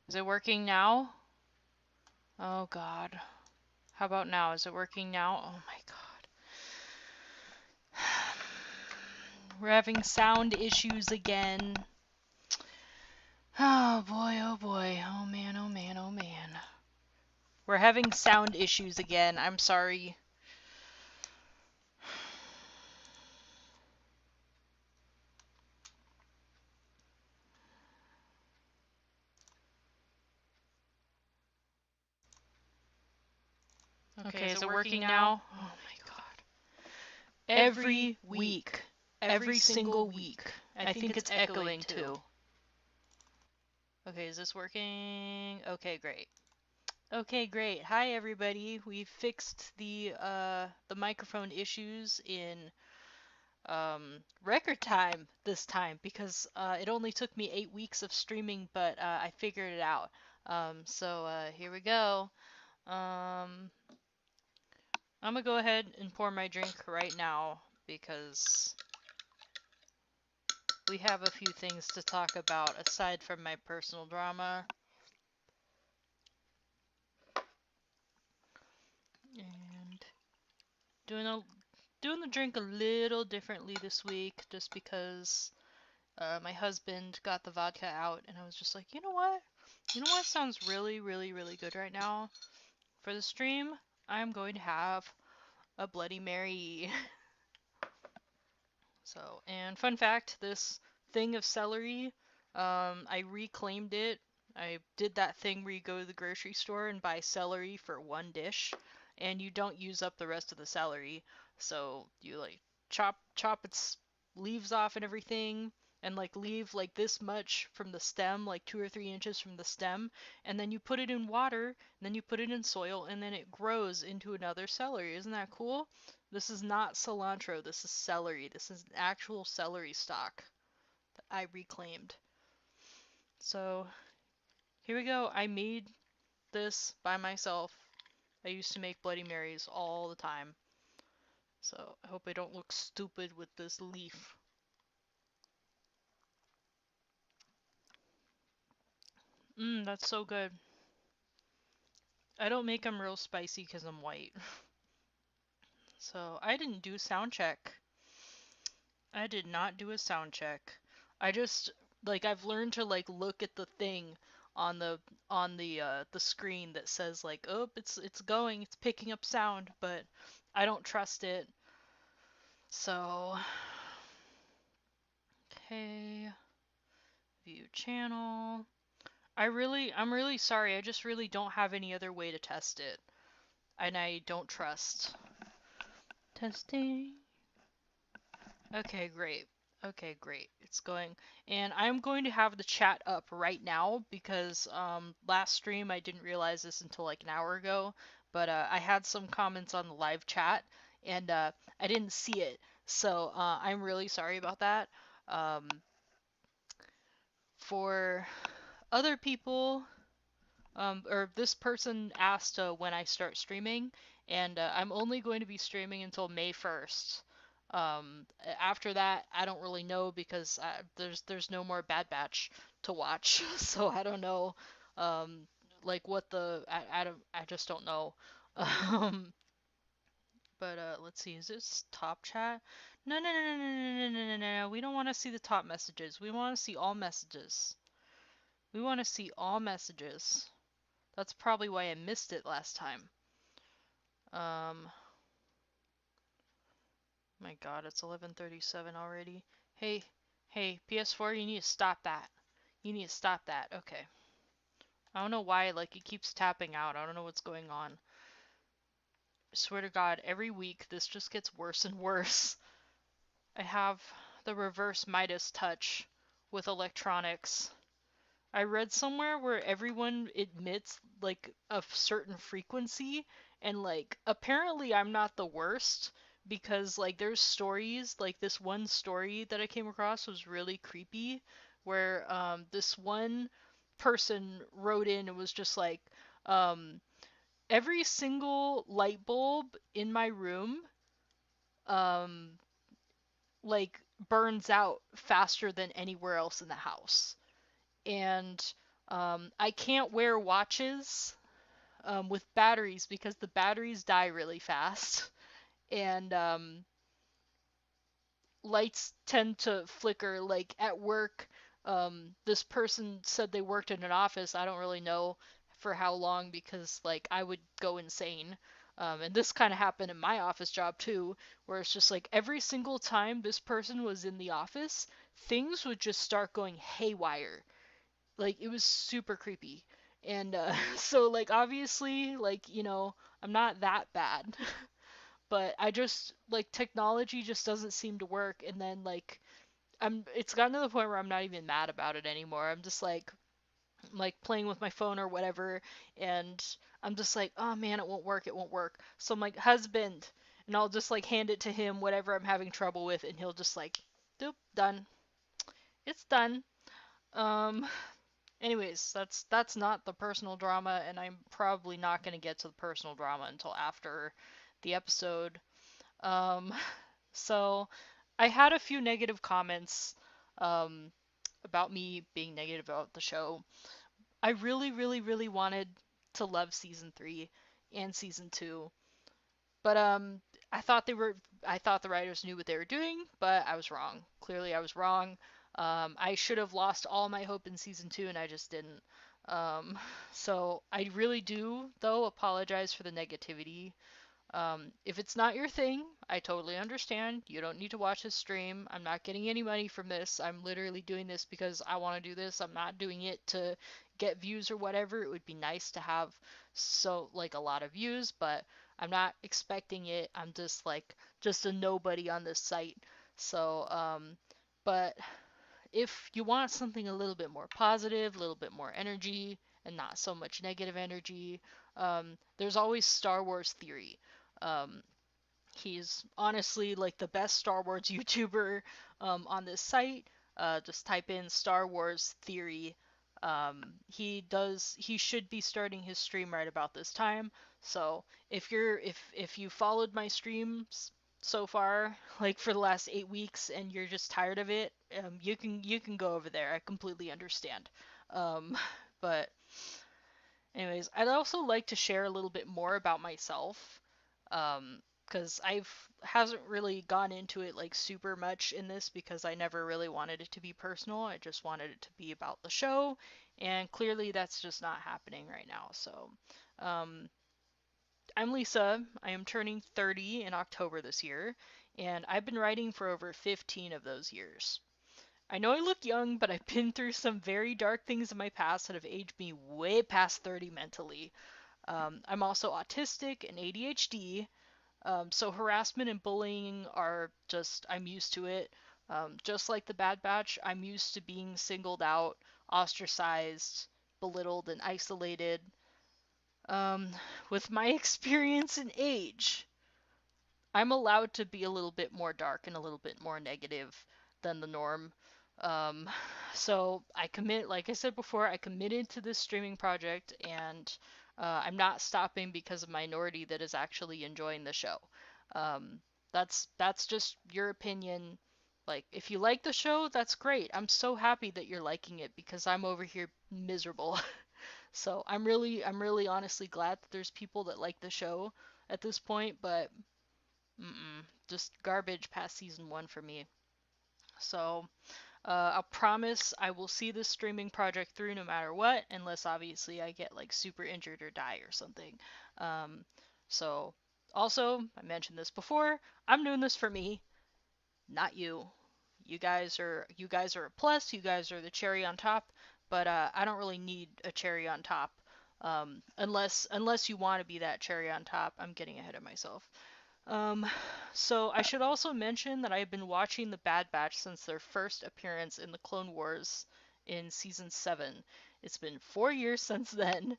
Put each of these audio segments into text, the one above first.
Is it working now? Oh God. How about now? Is it working now? Oh my God. We're having sound issues again. Oh boy, oh boy. Oh man, oh man, oh man. We're having sound issues again. I'm sorry. Okay, is it working now? Oh my God. Every week. Every single week. I think it's echoing too. Okay, is this working? Okay, great. Okay, great. Hi everybody. We fixed the microphone issues in record time this time because it only took me 8 weeks of streaming, but I figured it out. So here we go. Um, I'm gonna go ahead and pour my drink right now because we have a few things to talk about aside from my personal drama. And doing the drink a little differently this week just because my husband got the vodka out and I was just like, you know what? You know what sounds really, really, really good right now? For the stream, I'm going to have a Bloody Mary. So, and fun fact, this thing of celery, I reclaimed it. I did that thing where you go to the grocery store and buy celery for one dish, and you don't use up the rest of the celery. So you like chop its leaves off and everything, and like leave like this much from the stem, like 2 or 3 inches from the stem, and then you put it in water, and then you put it in soil, and then it grows into another celery. Isn't that cool? This is not cilantro, this is celery. This is actual celery stalk that I reclaimed. So here we go. I made this by myself. I used to make Bloody Marys all the time. So I hope I don't look stupid with this leaf. That's so good. I don't make them real spicy because I'm white. So I didn't do sound check. I did not do a sound check. I just like I've learned to like look at the thing on the screen that says like, "Oh, it's going, it's picking up sound," but I don't trust it. So, okay, view channel. I'm really sorry. I just really don't have any other way to test it. And I don't trust. Testing. Okay, great. Okay, great. It's going. And I'm going to have the chat up right now because last stream I didn't realize this until like an hour ago, but I had some comments on the live chat and I didn't see it. So I'm really sorry about that. Um, for other people, or this person asked when I start streaming, and I'm only going to be streaming until May 1st. After that, I don't really know because there's no more Bad Batch to watch, so I don't know, um, like what I just don't know. Um, but let's see, is this top chat? No, no, no, no, no, no, no, no, no, no. We don't want to see the top messages. We want to see all messages. We want to see all messages. That's probably why I missed it last time. Um, my God, it's 11:37 already. Hey, hey, PS4, you need to stop that. You need to stop that. Okay. I don't know why, like, it keeps tapping out. I don't know what's going on. I swear to God, every week this just gets worse and worse. I have the reverse Midas touch with electronics. I read somewhere where everyone emits like a certain frequency and like apparently I'm not the worst because like there's stories like this one story that I came across was really creepy where this one person wrote in and was just like um every single light bulb in my room um like burns out faster than anywhere else in the house and I can't wear watches with batteries because the batteries die really fast, and lights tend to flicker. Like at work, this person said they worked in an office. I don't really know for how long because like I would go insane. And this kind of happened in my office job too, where it's just like every single time this person was in the office, things would just start going haywire. Like it was super creepy. And so like obviously like, I'm not that bad. But I just like technology just doesn't seem to work, and then like it's gotten to the point where I'm not even mad about it anymore. I'm just like playing with my phone or whatever, and I'm just like, oh man, it won't work, it won't work. So I'm like, husband, and I'll just like hand it to him, whatever I'm having trouble with, and he'll just like, doop, done. It's done. Um anyways, that's not the personal drama, and I'm probably not gonna get to the personal drama until after the episode. Um So I had a few negative comments um, about me being negative about the show. I really, really, really wanted to love season 3 and season 2, but I thought the writers knew what they were doing, but I was wrong. Clearly, I was wrong. I should have lost all my hope in season 2, and I just didn't. Um, so I really do, though, apologize for the negativity. If it's not your thing, I totally understand. You don't need to watch this stream. I'm not getting any money from this. I'm literally doing this because I want to do this. I'm not doing it to get views or whatever. It would be nice to have like a lot of views, but I'm not expecting it. I'm just a nobody on this site. So, but if you want something a little bit more positive, a little bit more energy, and not so much negative energy, there's always Star Wars Theory. Um, he's honestly like the best Star Wars YouTuber on this site. Just type in Star Wars Theory. He should be starting his stream right about this time. So if you followed my streams so far, like for the last 8 weeks, and you're just tired of it, you can go over there. I completely understand. Um, but anyways, I'd also like to share a little bit more about myself, because I've hasn't really gone into it like super much in this because I never really wanted it to be personal. I just wanted it to be about the show, and clearly that's just not happening right now. So, um, I'm Lisa. I am turning 30 in October this year, and I've been writing for over 15 of those years. I know I look young, but I've been through some very dark things in my past that have aged me way past 30 mentally. I'm also autistic and ADHD, so harassment and bullying are just, I'm used to it. Just like the Bad Batch, I'm used to being singled out, ostracized, belittled, and isolated. Um, with my experience and age, I'm allowed to be a little bit more dark and a little bit more negative than the norm. Um, so like I said before, I committed to this streaming project, and I'm not stopping because of minority that is actually enjoying the show. Um, that's just your opinion. Like, if you like the show, that's great. I'm so happy that you're liking it because I'm over here miserable. So I'm really honestly glad that there's people that like the show at this point, but just garbage past season 1 for me. So, I'll promise I will see this streaming project through no matter what, unless obviously I get like super injured or die or something. Um, so, also, I mentioned this before, I'm doing this for me, not you. You guys are a plus. You guys are the cherry on top, but I don't really need a cherry on top. Unless you want to be that cherry on top. I'm getting ahead of myself. Um, so I should also mention that I've been watching The Bad Batch since their first appearance in the Clone Wars in season 7. It's been 4 years since then,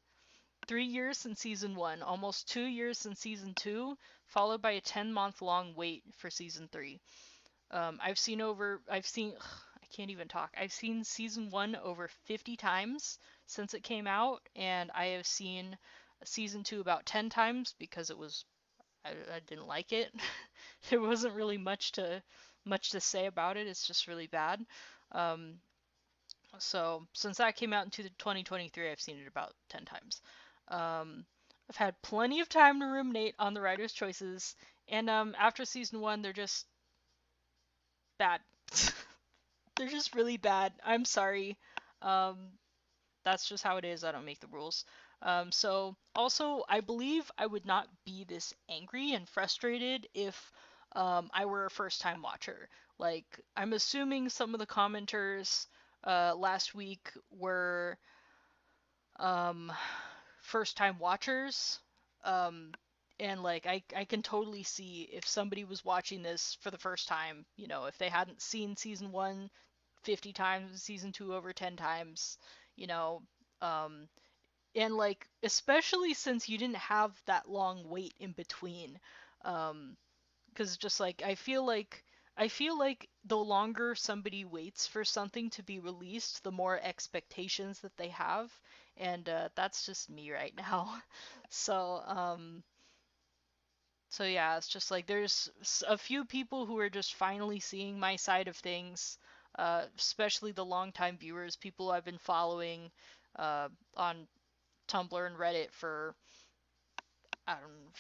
3 years since season 1, almost 2 years since season 2, followed by a 10-month long wait for season 3. I can't even talk. I've seen season 1 over 50 times since it came out, and I have seen season 2 about 10 times because I didn't like it. There wasn't really much to say about it. It's just really bad. Um, So since that came out in 2023, I've seen it about 10 times. Um, I've had plenty of time to ruminate on the writer's choices, and after season one, they're just bad. They're just really bad. I'm sorry. Um, that's just how it is. I don't make the rules. So also, I believe I would not be this angry and frustrated if I were a first-time watcher. Like, I'm assuming some of the commenters last week were um, first-time watchers. Um, and like I can totally see if somebody was watching this for the first time, if they hadn't seen season 1 50 times, season 2 over 10 times, you know, um and like especially since you didn't have that long wait in between. Because just like I feel like the longer somebody waits for something to be released, the more expectations that they have, and that's just me right now. So yeah, it's just like there's a few people who are just finally seeing my side of things, especially the longtime viewers, people I've been following on Tumblr and Reddit for I don't know,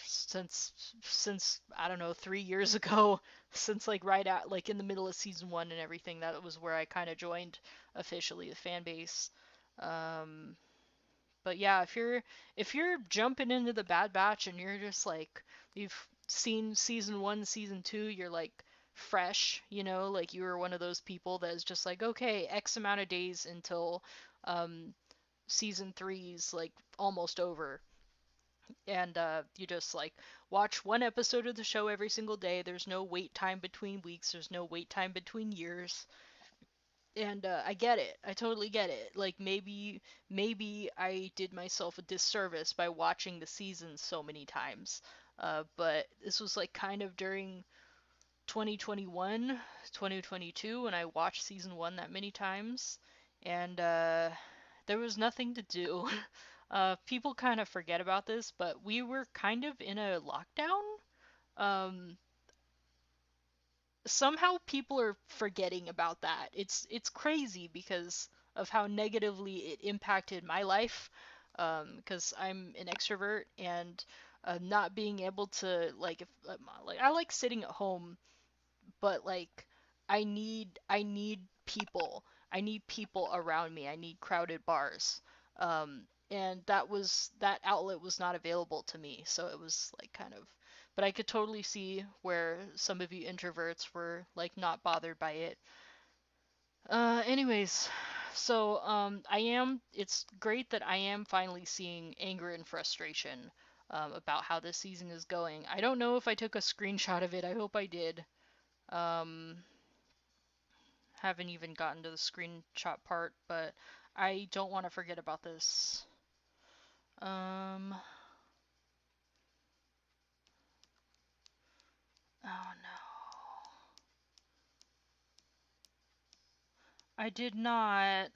since I don't know 3 years ago, since like right at like in the middle of season one and everything. That was where I kind of joined officially the fan base. Um, but yeah, if you're jumping into the Bad Batch and you're just like you've seen season one, season two, you're like fresh, like you were one of those people that is just like okay, X amount of days until um, season three's like almost over, and you just like watch one episode of the show every single day. There's no wait time between weeks. There's no wait time between years. And I get it. I totally get it. Like maybe I did myself a disservice by watching the season so many times. But this was like kind of during 2021, 2022 when I watched season 1 that many times, and there was nothing to do. People kind of forget about this, but we were kind of in a lockdown. Um, Somehow people are forgetting about that. It's crazy because of how negatively it impacted my life. Because I'm an extrovert and not being able to like if like I like sitting at home, but like I need people. I need people around me. I need crowded bars. And that outlet was not available to me. So it was like kind of, but I could totally see where some of you introverts were like not bothered by it. Anyways, so it's great that I am finally seeing anger and frustration about how this season is going. I don't know if I took a screenshot of it. I hope I did. Um, haven't even gotten to the screenshot part, but I don't want to forget about this. Um, oh no. I did not.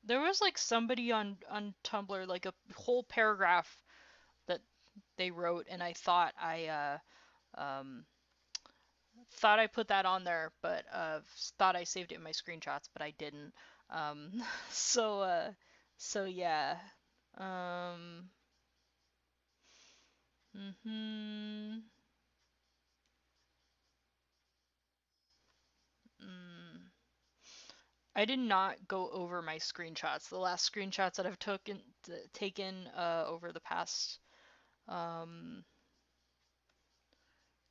There was like somebody on Tumblr, like a whole paragraph that they wrote, and I thought I put that on there, but thought I saved it in my screenshots, but I didn't. Um, so so yeah. Um, mhm. Mm. I did not go over my screenshots. The last screenshots that I've taken over the past um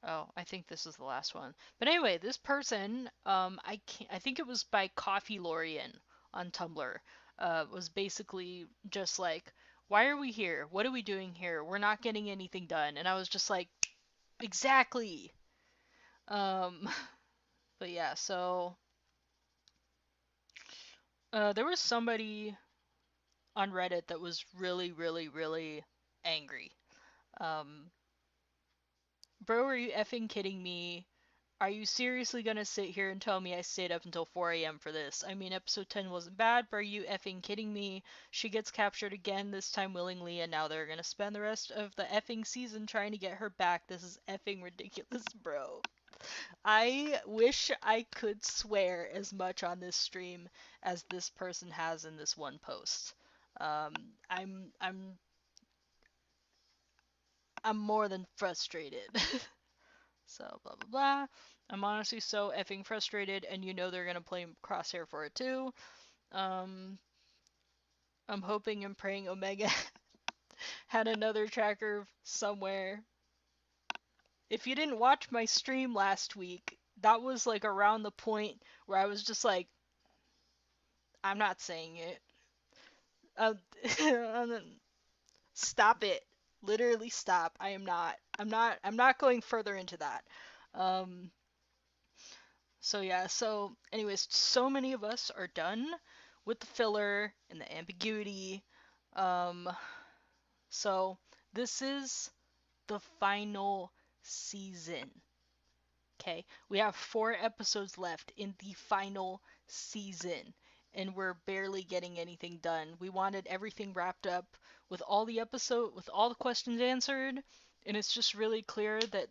oh, I think this is the last one. But anyway, this person I think it was by Coffee Lorian on Tumblr was basically just like, why are we here? What are we doing here? We're not getting anything done. And I was just like, exactly. Um but yeah, so there was somebody on Reddit that was really, really, really angry. Um, Bro, are you effing kidding me? Are you seriously gonna sit here and tell me I stayed up until 4 a.m. for this? I mean, episode 10 wasn't bad, but are you effing kidding me? She gets captured again, this time willingly, and now they're gonna spend the rest of the effing season trying to get her back. This is effing ridiculous, bro. I wish I could swear as much on this stream as this person has in this one post. Um, I'm I'm I'm more than frustrated. So blah blah blah. I'm honestly so effing frustrated, and you know they're gonna play Crosshair for it too. Um, I'm hoping and praying Omega had another tracker somewhere. If you didn't watch my stream last week, that was like around the point where I was just like, I'm not saying it. Uh, stop it. Literally stop. I am not. I'm not going further into that. Um, so yeah, so anyways, so many of us are done with the filler and the ambiguity. Um, so this is the final season. Okay, we have 4 episodes left in the final season, and we're barely getting anything done. We wanted everything wrapped up with all the questions answered, and it's just really clear that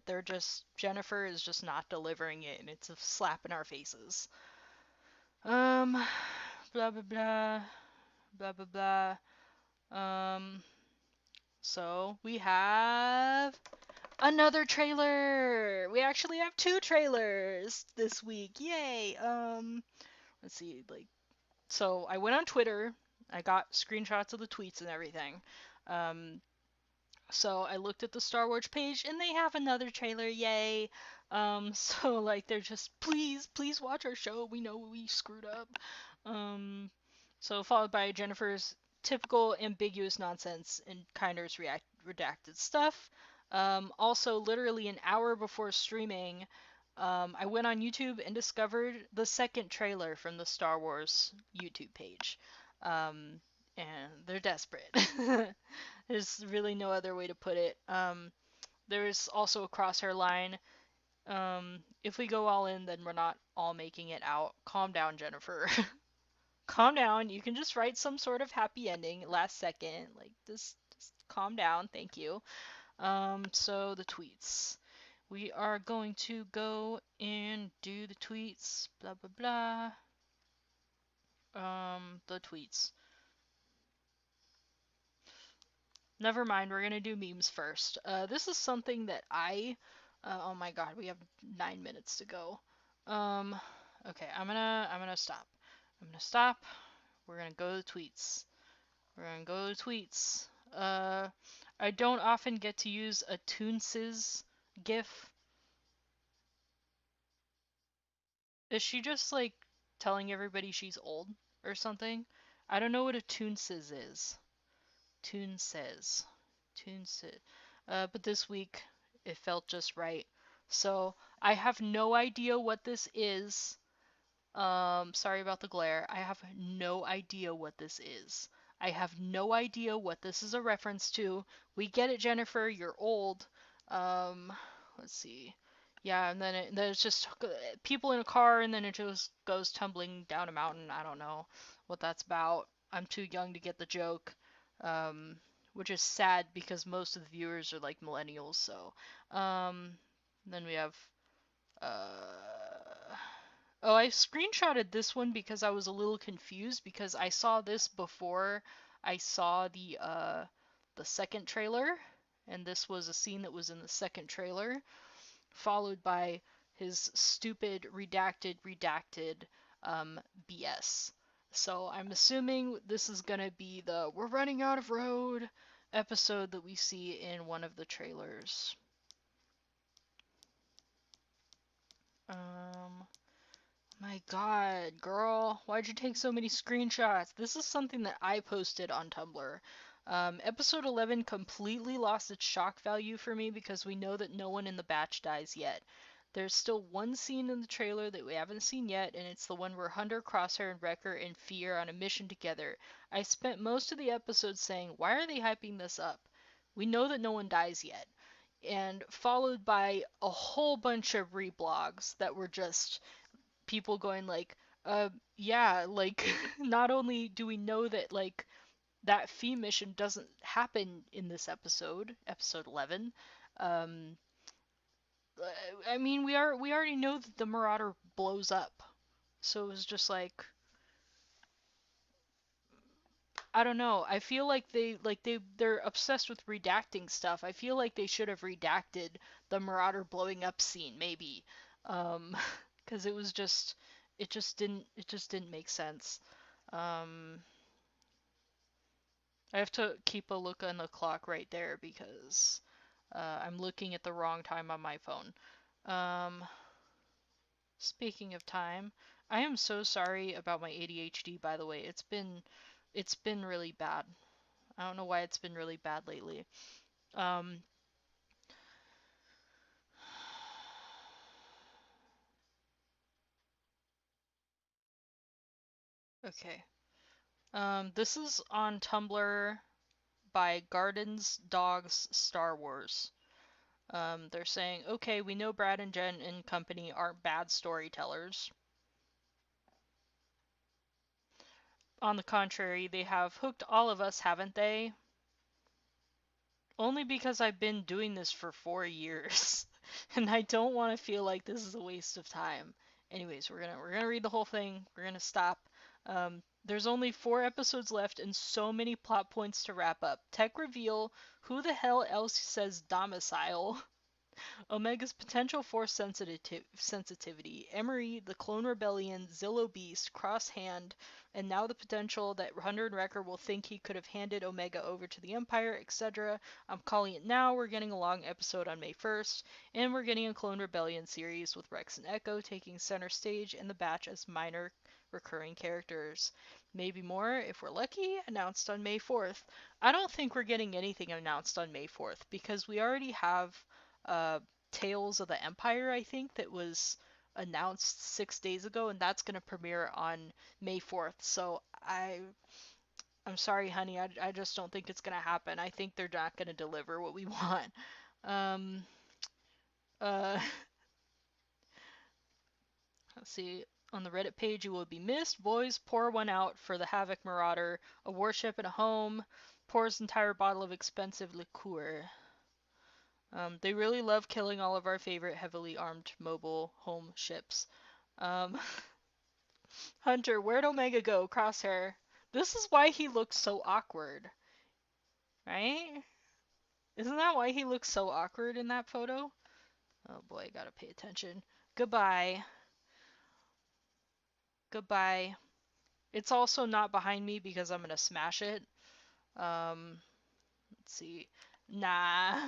Jennifer is just not delivering it, and it's a slap in our faces. Blah blah blah, blah blah blah. So we have another trailer. We actually have 2 trailers this week. Yay. Let's see, so I went on Twitter. I got screenshots of the tweets and everything. Um, so I looked at the Star Wars page and they have another trailer. Yay. So they're just please watch our show. We know we screwed up. Um, so followed by Jennifer's typical ambiguous nonsense and Kinder's redacted stuff. Also, literally an hour before streaming, I went on YouTube and discovered the second trailer from the Star Wars YouTube page. Um, and they're desperate. There's really no other way to put it. There's also a crosshair line. If we go all in, then we're not all making it out. Calm down, Jennifer. Calm down. You can just write some sort of happy ending last second. Just calm down. Thank you. So the tweets. We are going to go and do the tweets. Blah blah blah. The tweets. Never mind, we're gonna do memes first. This is something that oh my god, we have 9 minutes to go. Um, okay, I'm gonna stop. I'm gonna stop. We're gonna go to tweets. We're gonna go to tweets. I don't often get to use a Toonses GIF. Is she just telling everybody she's old or something? I don't know what a Toonses is. Toonses. Toonses. But this week it felt just right. So I have no idea what this is. Sorry about the glare. I have no idea what this is. I have no idea what this is a reference to. We get it, Jennifer. You're old. Um, let's see. Yeah, and then it's just people in a car, and then it just goes tumbling down a mountain. I don't know what that's about. I'm too young to get the joke. Um, which is sad because most of the viewers are millennials. So, then we have uh oh, I screenshotted this one because I was a little confused because I saw this before I saw the second trailer, and this was a scene that was in the second trailer, followed by his stupid redacted BS. So I'm assuming this is gonna be the "we're running out of road" episode that we see in one of the trailers. My god, girl, why'd you take so many screenshots? This is something that I posted on Tumblr. Episode 11 completely lost its shock value for me because we know that no one in the batch dies yet. There's still one scene in the trailer that we haven't seen yet, and it's the one where Hunter, Crosshair, and Wrecker and Fee are on a mission together. I spent most of the episode saying, why are they hyping this up? We know that no one dies yet. And followed by a whole bunch of reblogs that were just people going yeah, not only do we know that that Fee mission doesn't happen in this episode 11, um I mean, we already know that the Marauder blows up, so it was just like, I don't know. I feel like they're obsessed with redacting stuff. I feel like they should have redacted the Marauder blowing up scene, maybe, um, because it just didn't make sense. Um, I have to keep a look on the clock right there because I'm looking at the wrong time on my phone. Um, Speaking of time, I am so sorry about my ADHD, by the way. It's been really bad. I don't know why it's been really bad lately. Um, okay. This is on Tumblr by Gardens Dogs Star Wars. They're saying, okay, we know Brad and Jen and company aren't bad storytellers. On the contrary, they have hooked all of us, haven't they? Only because I've been doing this for 4 years, and I don't want to feel like this is a waste of time. Anyways, we're gonna read the whole thing. We're gonna stop. There's only 4 episodes left and so many plot points to wrap up. Tech reveal: who the hell else says domicile? Omega's potential force sensitivity, Emery, the Clone Rebellion, Zillo Beast, Cross Hand, and now the potential that Hunter and Wrecker will think he could have handed Omega over to the Empire, etc. I'm calling it now. We're getting a long episode on May 1st, and we're getting a Clone Rebellion series with Rex and Echo taking center stage and the Batch as minor recurring characters. Maybe more, if we're lucky, announced on May 4th. I don't think we're getting anything announced on May 4th because we already have uh, Tales of the Empire, I think, that was announced 6 days ago, and that's going to premiere on May 4th. So I'm sorry, honey, I just don't think it's going to happen. I think they're not going to deliver what we want. Um, uh, let's see. On the Reddit page, you will be missed. Boys, pour one out for the Havoc Marauder, a warship and a home. Pours entire bottle of expensive liqueur. They really love killing all of our favorite heavily armed mobile home ships. Um, Hunter, where'd Omega go? Crosshair. This is why he looks so awkward, right? Isn't that why he looks so awkward in that photo? Oh boy, I gotta pay attention. Goodbye. Goodbye. It's also not behind me because I'm gonna smash it. Let's see. Nah.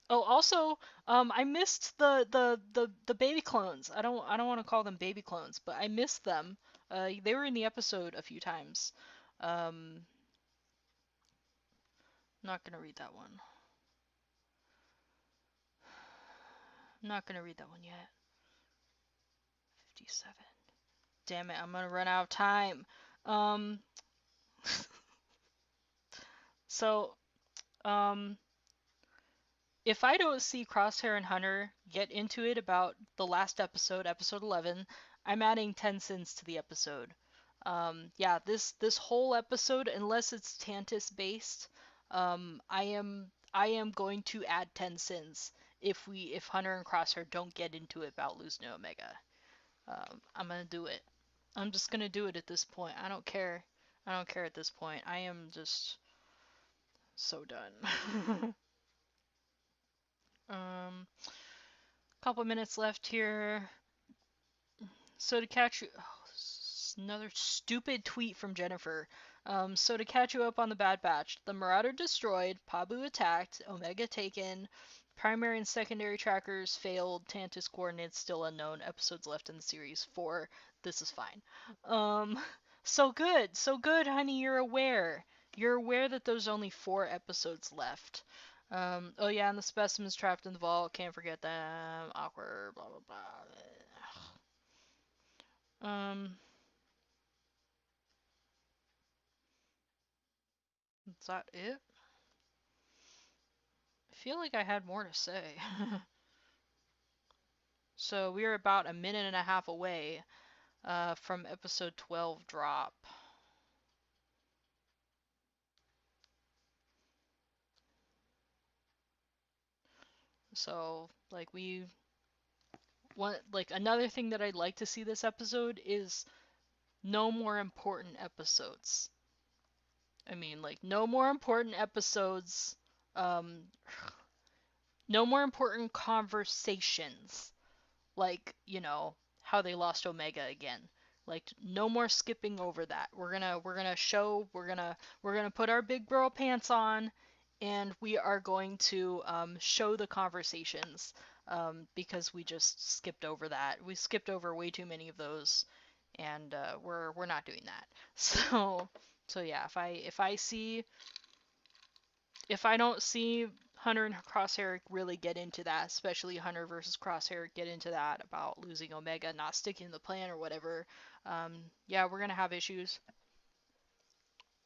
Oh, also, I missed the baby clones. I don't want to call them baby clones, but I missed them. They were in the episode a few times. Um, Not gonna read that one. Not gonna read that one yet. 57. Damn it, I'm gonna run out of time. Um, so, um, if I don't see Crosshair and Hunter get into it about the last episode, episode 11, I'm adding 10 sins to the episode. Yeah, this whole episode, unless it's Tantus based, I am going to add 10 sins if Hunter and Crosshair don't get into it about losing to Omega. I'm gonna do it. I'm just gonna do it at this point. I don't care. I don't care at this point. I am just so done. um, Couple minutes left here. So to catch you, another stupid tweet from Jennifer. So to catch you up on the Bad Batch, the Marauder destroyed, Pabu attacked, Omega taken, primary and secondary trackers failed, Tantus coordinates still unknown, episodes left in the series 4. This is fine. Um, so good, honey. You're aware. You're aware that there's only 4 episodes left. Oh yeah, and the specimens trapped in the vault. Can't forget them. Awkward. Blah blah blah. Is that it? I feel like I had more to say. So we are about a minute and a half away from episode 12 drop. So, like, another thing that I'd like to see this episode is no more important episodes. I mean, like, no more important episodes, um, no more important conversations, like, how they lost Omega again. Like, no more skipping over that. We're gonna put our big girl pants on, and we are going to show the conversations, because we just skipped over that. We skipped over way too many of those, and we're not doing that. So yeah, if I don't see Hunter and Crosshair really get into that, especially Hunter versus Crosshair get into that about losing Omega, not sticking to the plan or whatever, yeah, we're gonna have issues.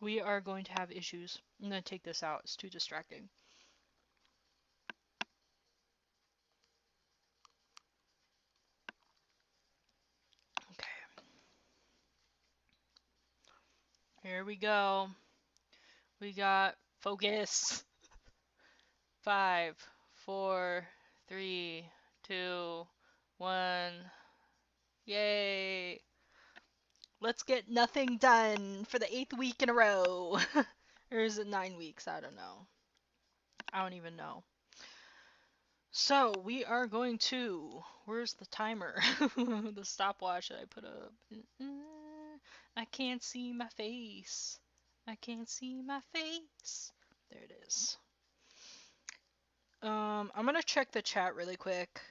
We are going to have issues. I'm gonna take this out. It's too distracting. Okay, here we go. We got focus. 5, 4, 3, 2, 1. Yay! Let's get nothing done for the 8th week in a row. Or is it 9 weeks? I don't know. I don't even know. So we are going to. Where's the timer? The stopwatch that I put up. I can't see my face. I can't see my face. There it is. I'm gonna check the chat really quick.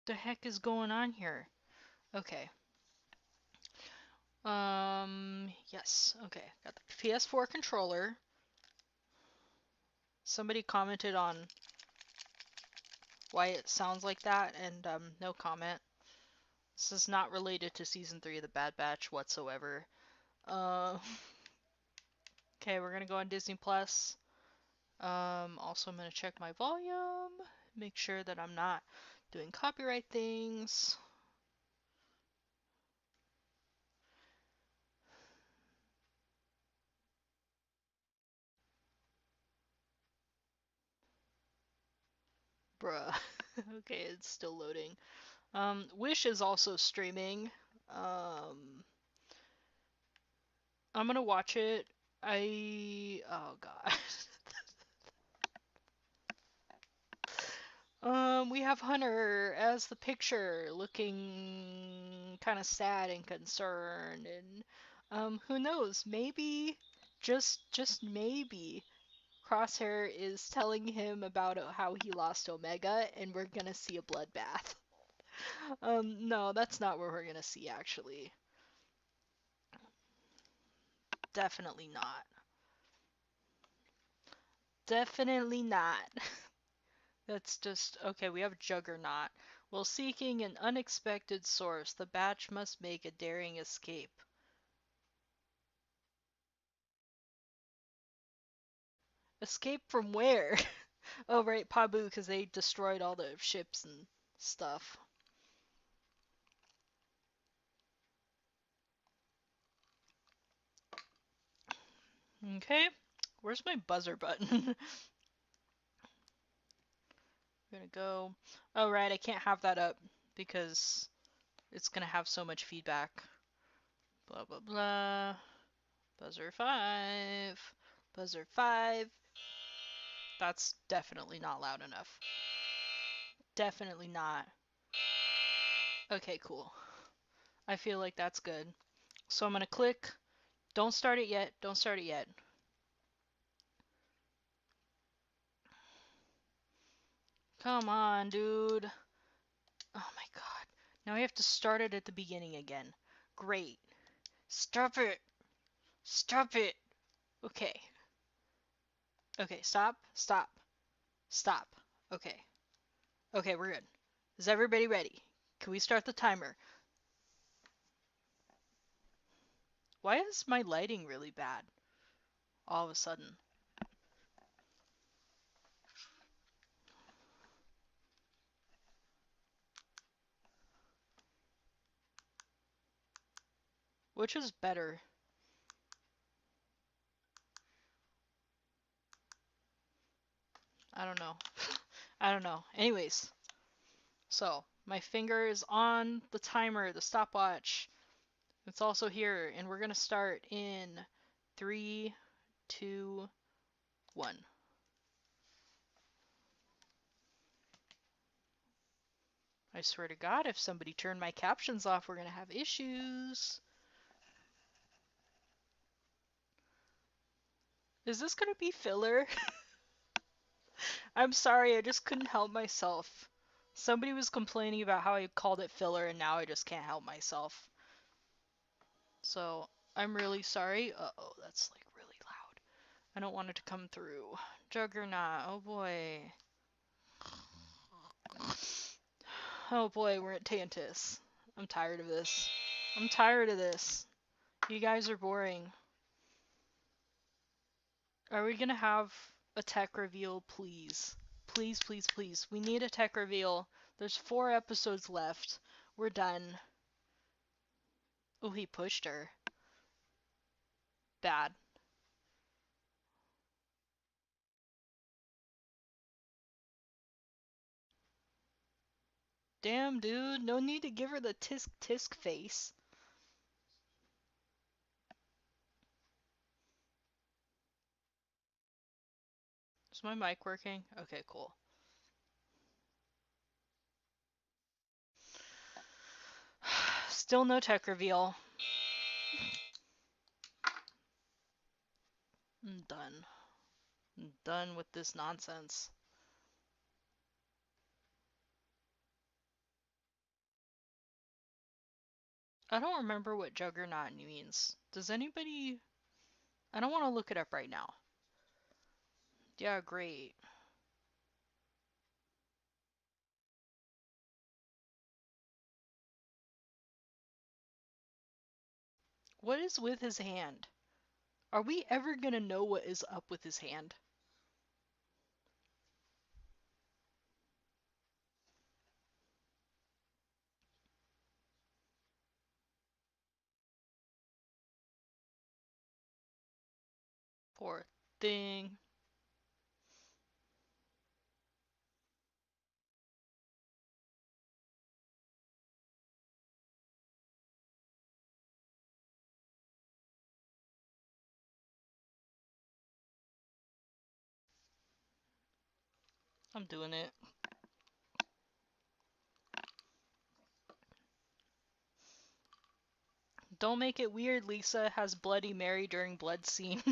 The heck is going on here? Okay. Yes. Okay. Got the PS4 controller. Somebody commented on why it sounds like that, and no comment. This is not related to season 3 of the Bad Batch whatsoever. Okay, we're gonna go on Disney Plus. Also I'm gonna check my volume, make sure that I'm not doing copyright things. Bruh. Okay, it's still loading. Wish is also streaming. I'm gonna watch it. Oh god. We have Hunter as the picture, looking kind of sad and concerned, and who knows? Maybe, just maybe, Crosshair is telling him about how he lost Omega, and we're gonna see a bloodbath. No, that's not what we're gonna see, actually. Definitely not. Definitely not. That's just okay. We have Juggernaut. While seeking an unexpected source, the batch must make a daring escape. Escape from where? Oh, right, Pabu, because they destroyed all the ships and stuff. Okay, where's my buzzer button? I'm gonna go. Oh, right, I can't have that up because it's gonna have so much feedback. Blah, blah, blah. Buzzer 5. Buzzer 5. That's definitely not loud enough. Definitely not. Okay, cool. I feel like that's good. So I'm gonna click. Don't start it yet. Don't start it yet. Come on, dude. Oh my god. Now I have to start it at the beginning again. Great. Stop it. Stop it. Okay. Okay, stop. Stop. Stop. Okay. Okay, we're good. Is everybody ready? Can we start the timer? Why is my lighting really bad? All of a sudden. Which is better? I don't know. I don't know. Anyways, so my finger is on the timer, the stopwatch. It's also here, and we're gonna start in 3, 2, 1. I swear to God, if somebody turned my captions off, we're gonna have issues. Is this gonna be filler? I'm sorry, I just couldn't help myself. Somebody was complaining about how I called it filler, and now I just can't help myself. So, I'm really sorry. Uh-oh, that's like really loud. I don't want it to come through. Juggernaut, oh boy. Oh boy, we're at Tantus. I'm tired of this. I'm tired of this. You guys are boring. Are we gonna have a tech reveal, please? Please, please, please. We need a tech reveal. There's 4 episodes left. We're done. Oh, he pushed her. Bad. Damn, dude. No need to give her the tisk tisk face. Is my mic working? Okay, cool. Still no tech reveal. I'm done. I'm done with this nonsense. I don't remember what Juggernaut means. Does anybody... I don't want to look it up right now. Yeah, great. What is with his hand? Are we ever gonna know what is up with his hand? Poor thing. I'm doing it. Don't make it weird, Lisa has Bloody Mary during blood scene.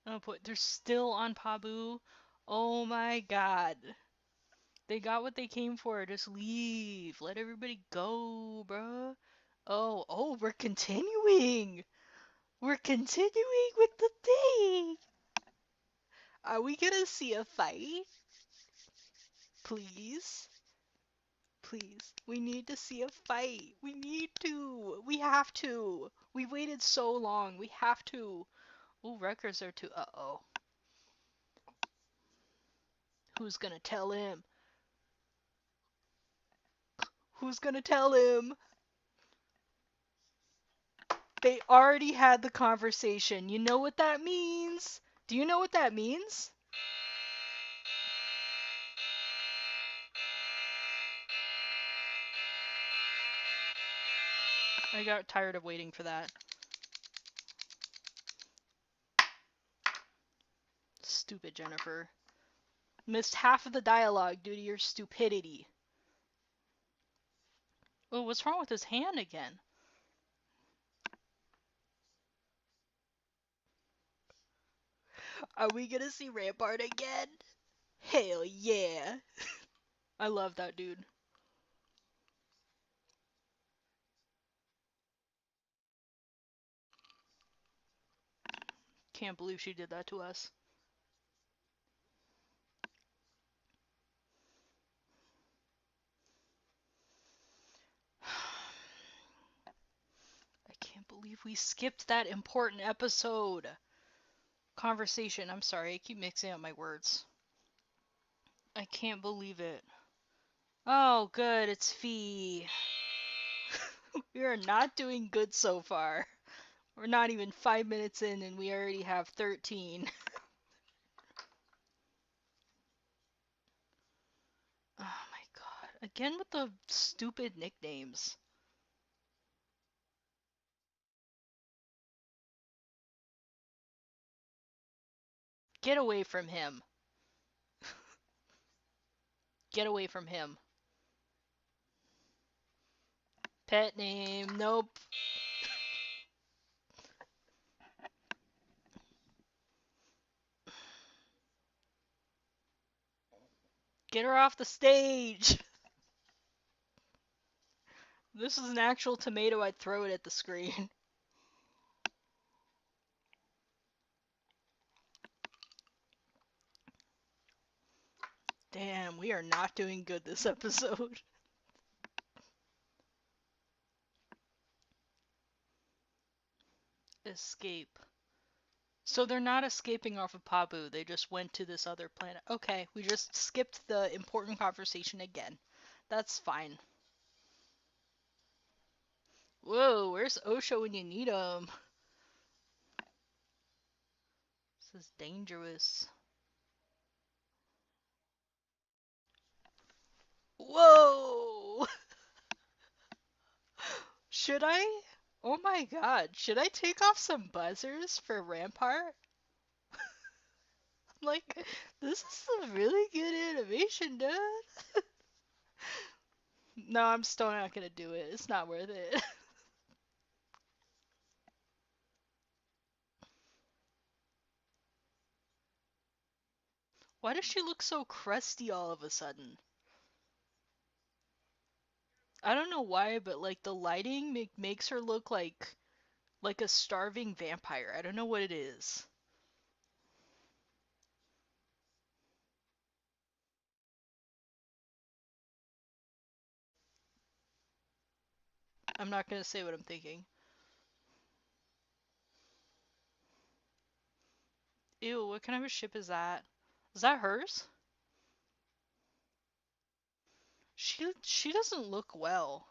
Oh, but they're still on Pabu. Oh my god. They got what they came for. Just leave. Let everybody go, bruh. Oh, we're continuing. We're continuing with the thing. Are we gonna see a fight? Please? Please. We need to see a fight. We need to. We have to. We waited so long. We have to. Ooh, Rutgers are too. Uh-oh. Who's gonna tell him? Who's gonna tell him? They already had the conversation. You know what that means? Do you know what that means? I got tired of waiting for that. Stupid Jennifer. Missed half of the dialogue due to your stupidity. Oh, what's wrong with his hand again? Are we gonna see Rampart again? Hell yeah. I love that dude. Can't believe she did that to us. I can't believe we skipped that important episode. Conversation. I'm sorry, I keep mixing up my words. I can't believe it. Oh, good, it's Fee. We are not doing good so far. We're not even 5 minutes in and we already have 13. Oh my god. Again with the stupid nicknames. Get away from him. Get away from him. Pet name. Nope. Get her off the stage. This is an actual tomato, I'd throw it at the screen. Damn, we are not doing good this episode. Escape. So they're not escaping off of Pabu, they just went to this other planet. Okay, we just skipped the important conversation again. That's fine. Whoa, where's Osho when you need him? This is dangerous. Whoa! Should I? Oh my god, should I take off some buzzers for Rampart? Like, this is some really good animation, dude. No, I'm still not gonna do it. It's not worth it. Why does she look so crusty all of a sudden? I don't know why, but like the lighting makes her look like a starving vampire. I don't know what it is. I'm not gonna say what I'm thinking. Ew, what kind of a ship is that? Is that hers? She doesn't look well.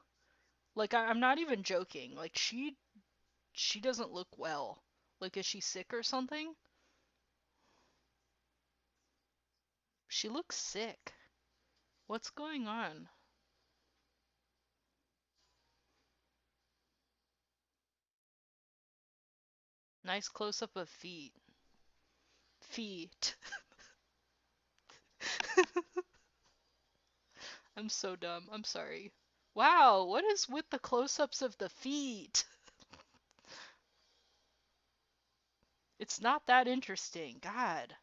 Like I'm not even joking. Like she doesn't look well. Like is she sick or something? She looks sick. What's going on? Nice close up of feet. Feet. I'm so dumb. I'm sorry. Wow, what is with the close-ups of the feet? It's not that interesting. God.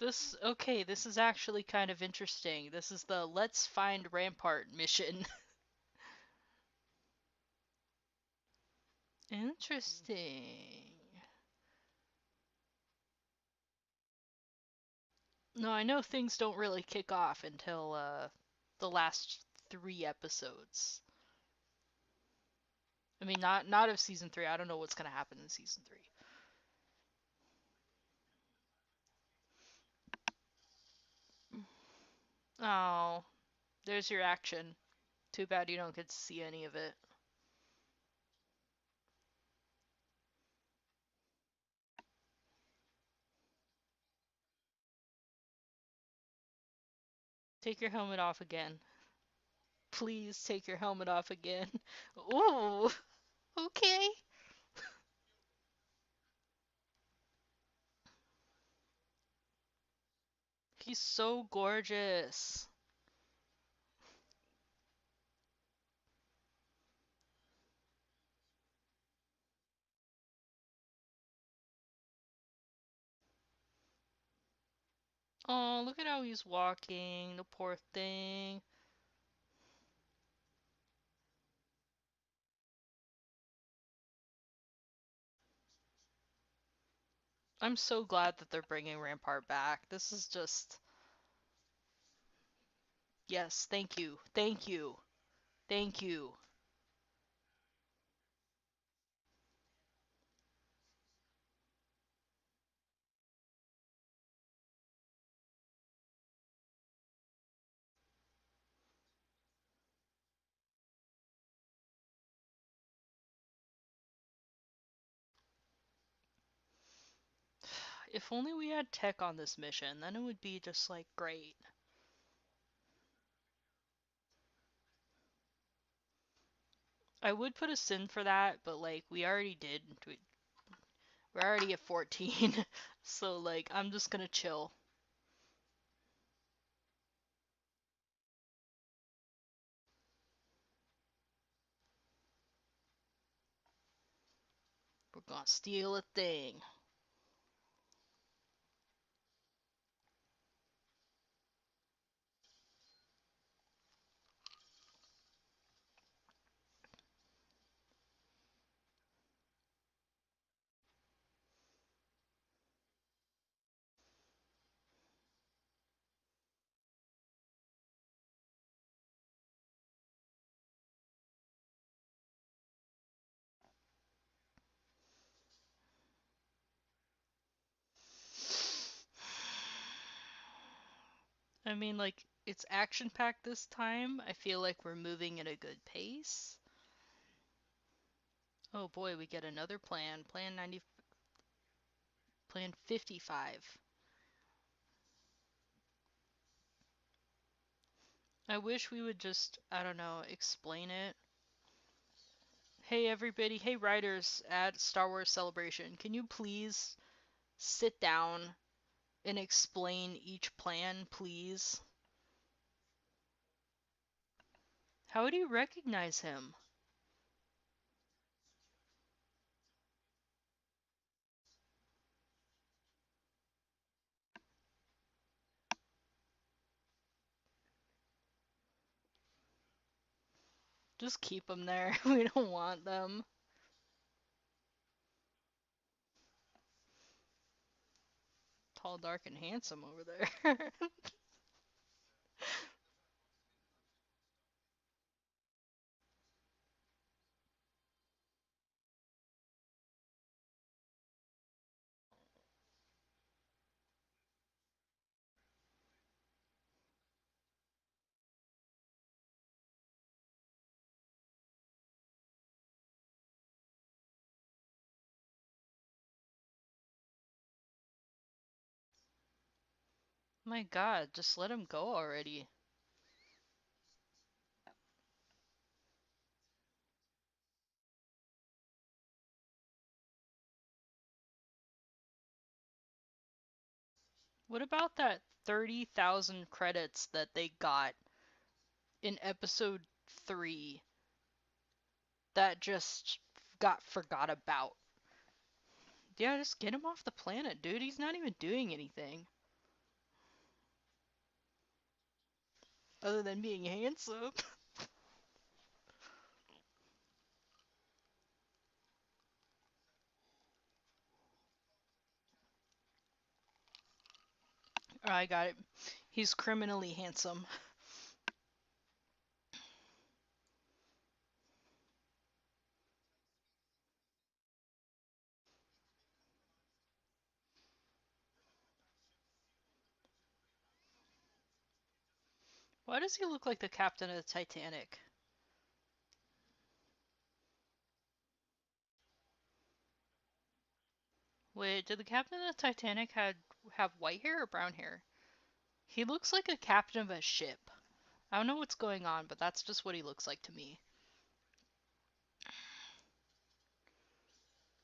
This is actually kind of interesting. This is the Let's Find Rampart mission. Interesting. No, I know things don't really kick off until the last 3 episodes. I mean, not of season 3. I don't know what's gonna happen in season 3. Oh, there's your action. Too bad you don't get to see any of it. Take your helmet off again. Please take your helmet off again. Ooh, okay. He's so gorgeous. Oh, look at how he's walking. The poor thing. I'm so glad that they're bringing Rampart back. This is just. Yes, thank you. Thank you. Thank you. If only we had tech on this mission, then it would be just, like, great. I would put a sin for that, but, like, we already did. We're already at 14, so, like, I'm just gonna chill. We're gonna steal a thing. I mean, like, it's action-packed this time. I feel like we're moving at a good pace. Oh boy, we get another plan. Plan 55. I wish we would just, I don't know, explain it. Hey everybody, hey writers at Star Wars Celebration, can you please sit down and explain each plan, please? How would you recognize him? Just keep them there. We don't want them. Tall, dark, and handsome over there. My god, just let him go already. What about that 30,000 credits that they got in episode 3 that just got forgot about? Yeah, just get him off the planet, dude. He's not even doing anything. Other than being handsome. Oh, I got it. He's criminally handsome. Why does he look like the captain of the Titanic? Wait, did the captain of the Titanic have white hair or brown hair? He looks like a captain of a ship. I don't know what's going on, but that's just what he looks like to me.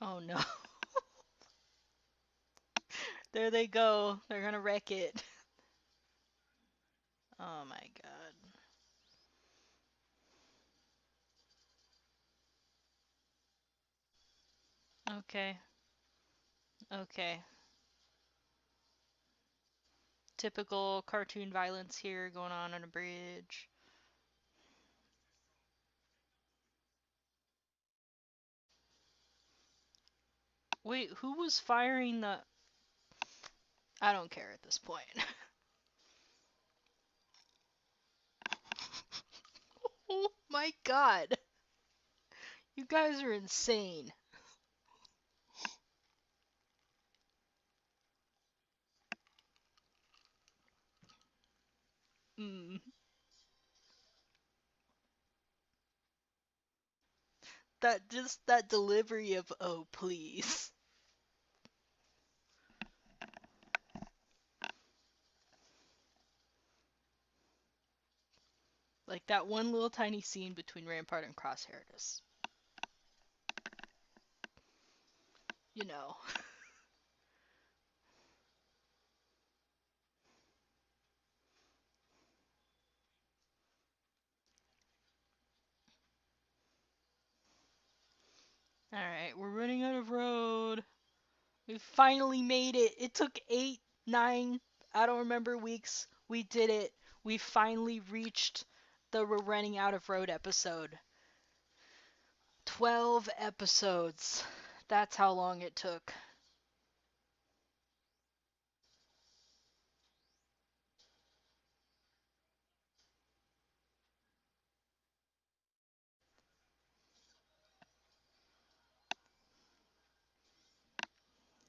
Oh no. There they go. They're gonna wreck it. Oh my god. Okay. Okay. Typical cartoon violence here going on a bridge. Wait, who was firing the... I don't care at this point. Oh my god. You guys are insane. Mm. That delivery of, oh please. Like that one little tiny scene between Rampart and Crosshair is, you know. Alright, we're running out of road. We finally made it. It took 8, 9, I don't remember weeks. We did it. We finally reached the we're running out of road episode. 12 episodes. That's how long it took.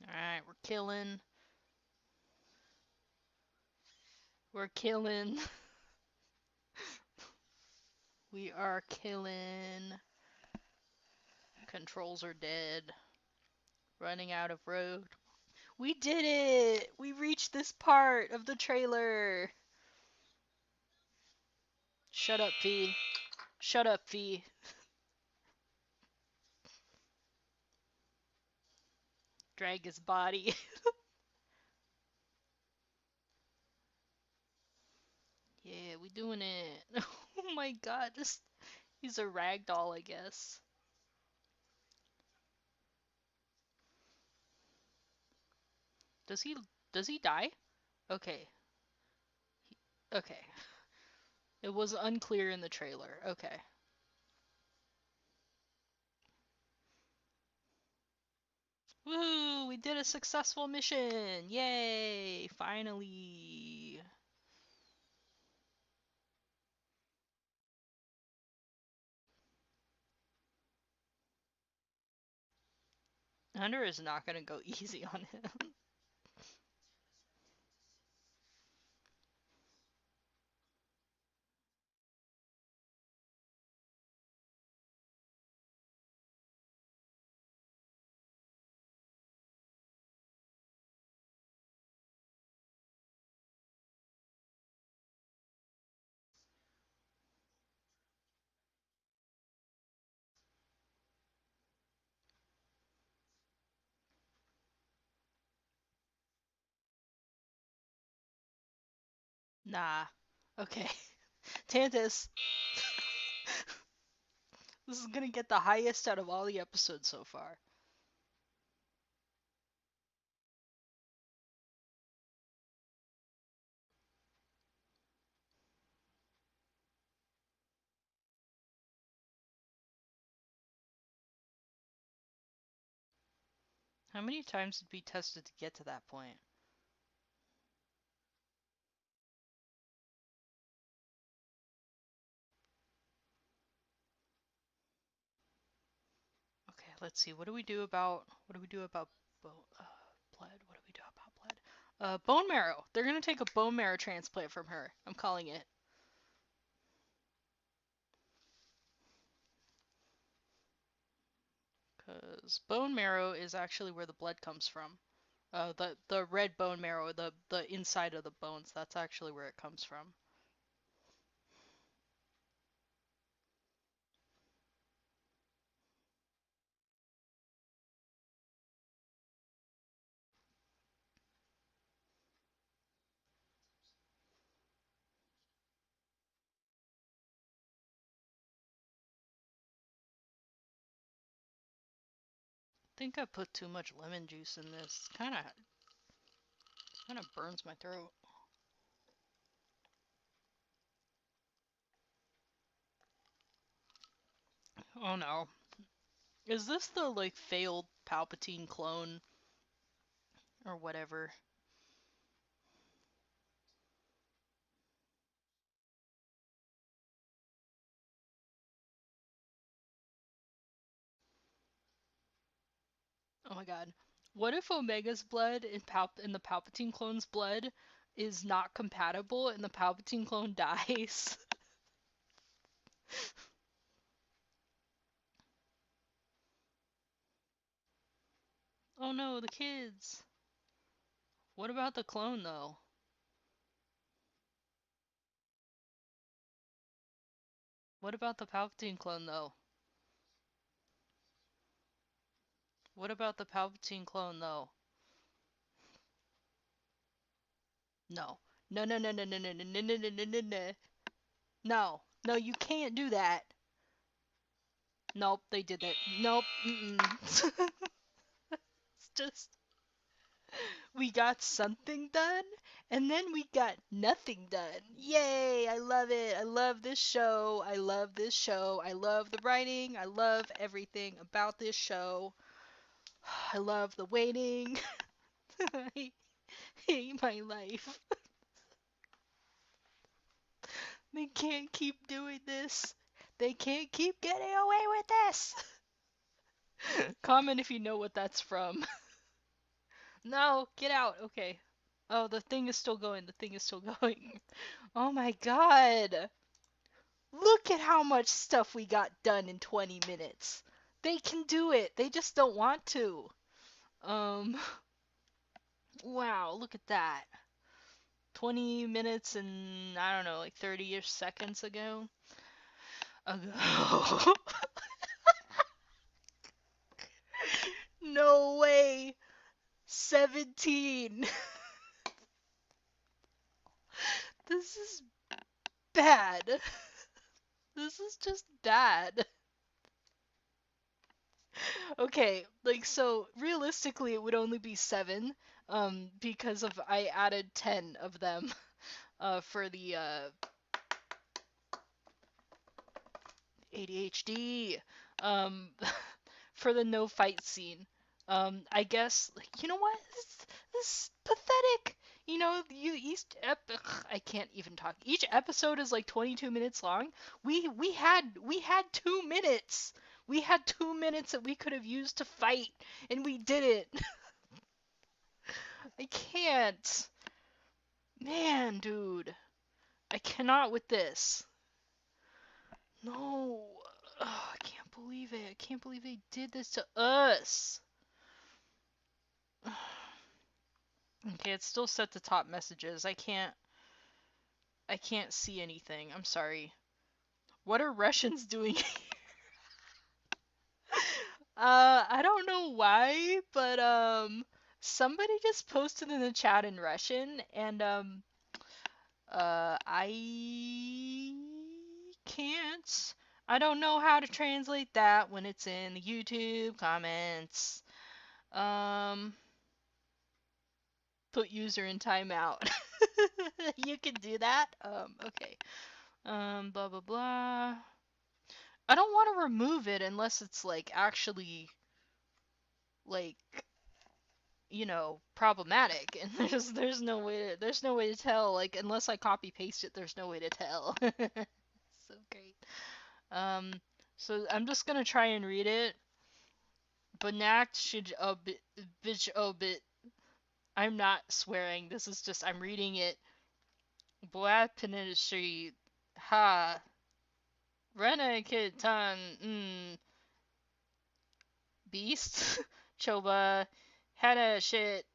Alright, we're killing. We're killing. We are killing. Controls are dead. Running out of road. We did it! We reached this part of the trailer. Shut up, V. Shut up, V. Drag his body. Yeah, we doing it. Oh my god, just he's a ragdoll, I guess. Does he die? Okay. Okay. It was unclear in the trailer. Okay. Woo! We did a successful mission! Yay! Finally! Hunter is not gonna go easy on him. Nah. Okay. Tantus. This is gonna get the highest out of all the episodes so far. How many times did we test it to get to that point? Okay, let's see. What do we do about blood? What do we do about blood? Bone marrow. They're gonna take a bone marrow transplant from her. I'm calling it. Cause bone marrow is actually where the blood comes from. The red bone marrow, the inside of the bones. That's actually where it comes from. I think I put too much lemon juice in this. Kind of burns my throat. Oh no. Is this the like failed Palpatine clone or whatever? Oh my god. What if Omega's blood and the Palpatine clone's blood is not compatible and the Palpatine clone dies? Oh no, the kids. What about the clone though? What about the Palpatine clone, though? What about the Palpatine clone, though? No. No, no, no, no, no, no, no, no, no, no, no, no, no. No. No, you can't do that. Nope, they did that. Nope. Mm-mm. It's just we got something done, and then we got nothing done. Yay! I love it. I love this show. I love this show. I love the writing. I love everything about this show. I love the waiting. I hate my life. They can't keep doing this. They can't keep getting away with this. Comment if you know what that's from. No, get out. Okay. Oh, the thing is still going. The thing is still going. Oh my god. Look at how much stuff we got done in 20 minutes. They can do it. They just don't want to. Um, wow, look at that. 20 minutes and I don't know, like 30-ish seconds ago. No way. 17. This is bad. This is just bad. Okay, like so realistically it would only be 7 because of I added 10 of them for the ADHD for the no fight scene. I guess like you know what? This is pathetic. You know, I can't even talk. Each episode is like 22 minutes long. We had 2 minutes. We had 2 minutes that we could have used to fight, and we didn't. I can't. Man, dude. I cannot with this. No. Ugh, I can't believe it. I can't believe they did this to us. Okay, it's still set to top messages. I can't see anything. I'm sorry. What are Russians doing here? I don't know why, but somebody just posted in the chat in Russian and I can't. I don't know how to translate that when it's in the YouTube comments. Um, put user in timeout. You can do that? Okay. Blah blah blah. I don't want to remove it unless it's like actually like problematic and there's no way to tell like unless I copy paste it there's no way to tell. So great. Um, so I'm just gonna try and read it. Banak should bitch obit. I'm not swearing. This is just I'm reading it. Boapinishri ha Rena Kitan beast Choba Hana shit.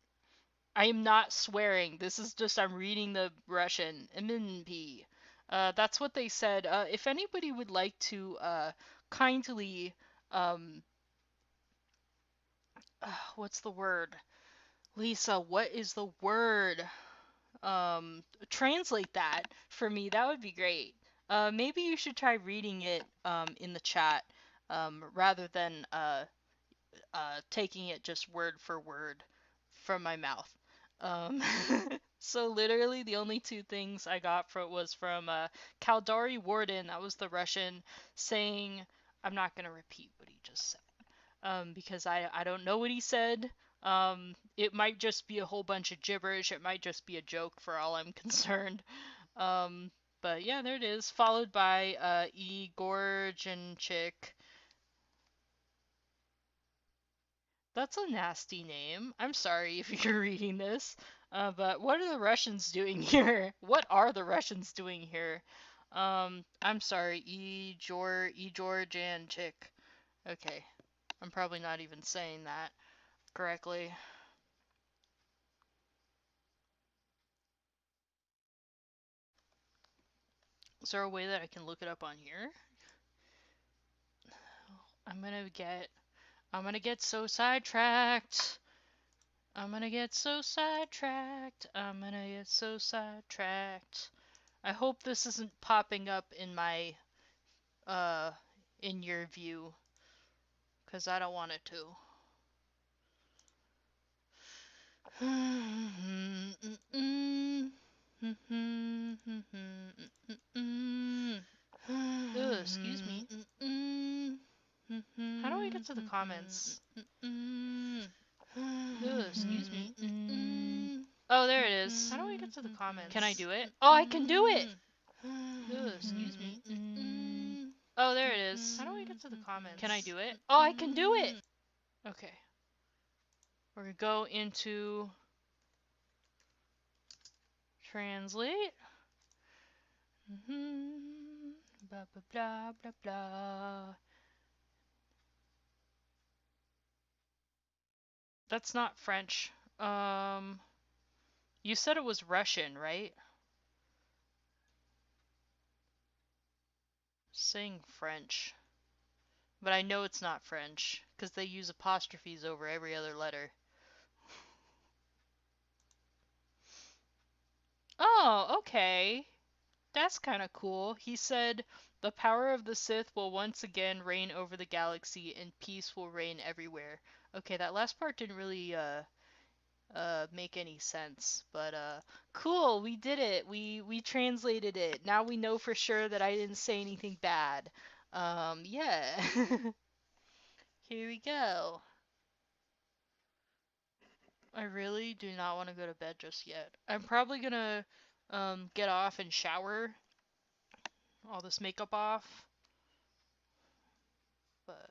I am not swearing. This is just I'm reading the Russian. MNP. That's what they said. If anybody would like to kindly um what's the word? Lisa, what is the word? Translate that for me. That would be great. Maybe you should try reading it in the chat rather than taking it just word for word from my mouth. Um, so literally the only 2 things I got was from Kaldari Warden, that was the Russian, saying, I'm not gonna repeat what he just said, because I don't know what he said. It might just be a whole bunch of gibberish. It might just be a joke for all I'm concerned. Um, but yeah, there it is, followed by Igor Janchik. That's a nasty name. I'm sorry if you're reading this. But what are the Russians doing here? What are the Russians doing here? I'm sorry, Ejor Janchik. Okay. I'm probably not even saying that correctly. Is there a way that I can look it up on here? gonna get so sidetracked. I'm gonna get so sidetracked. I'm gonna get so sidetracked. I hope this isn't popping up in my, in your view, because I don't want it to. Ugh, excuse me. How do I get to the comments? Ugh, excuse me. Oh, there it is. How do I get to the comments? Can I do it? Oh, I can do it! Ugh, excuse me. Oh, there it is. How do I get to the comments? Can I do it? Oh, I can do it! Okay. We're gonna go into translate. Blah, blah, blah, blah, blah. That's not French. You said it was Russian, right? Saying French. But I know it's not French, because they use apostrophes over every other letter. Oh, okay. That's kind of cool. He said, "The power of the Sith will once again reign over the galaxy, and peace will reign everywhere." Okay, that last part didn't really make any sense, but cool. We did it. We translated it. Now we know for sure that I didn't say anything bad. Yeah. Here we go. I really do not want to go to bed just yet. I'm probably gonna get off and shower, all this makeup off. But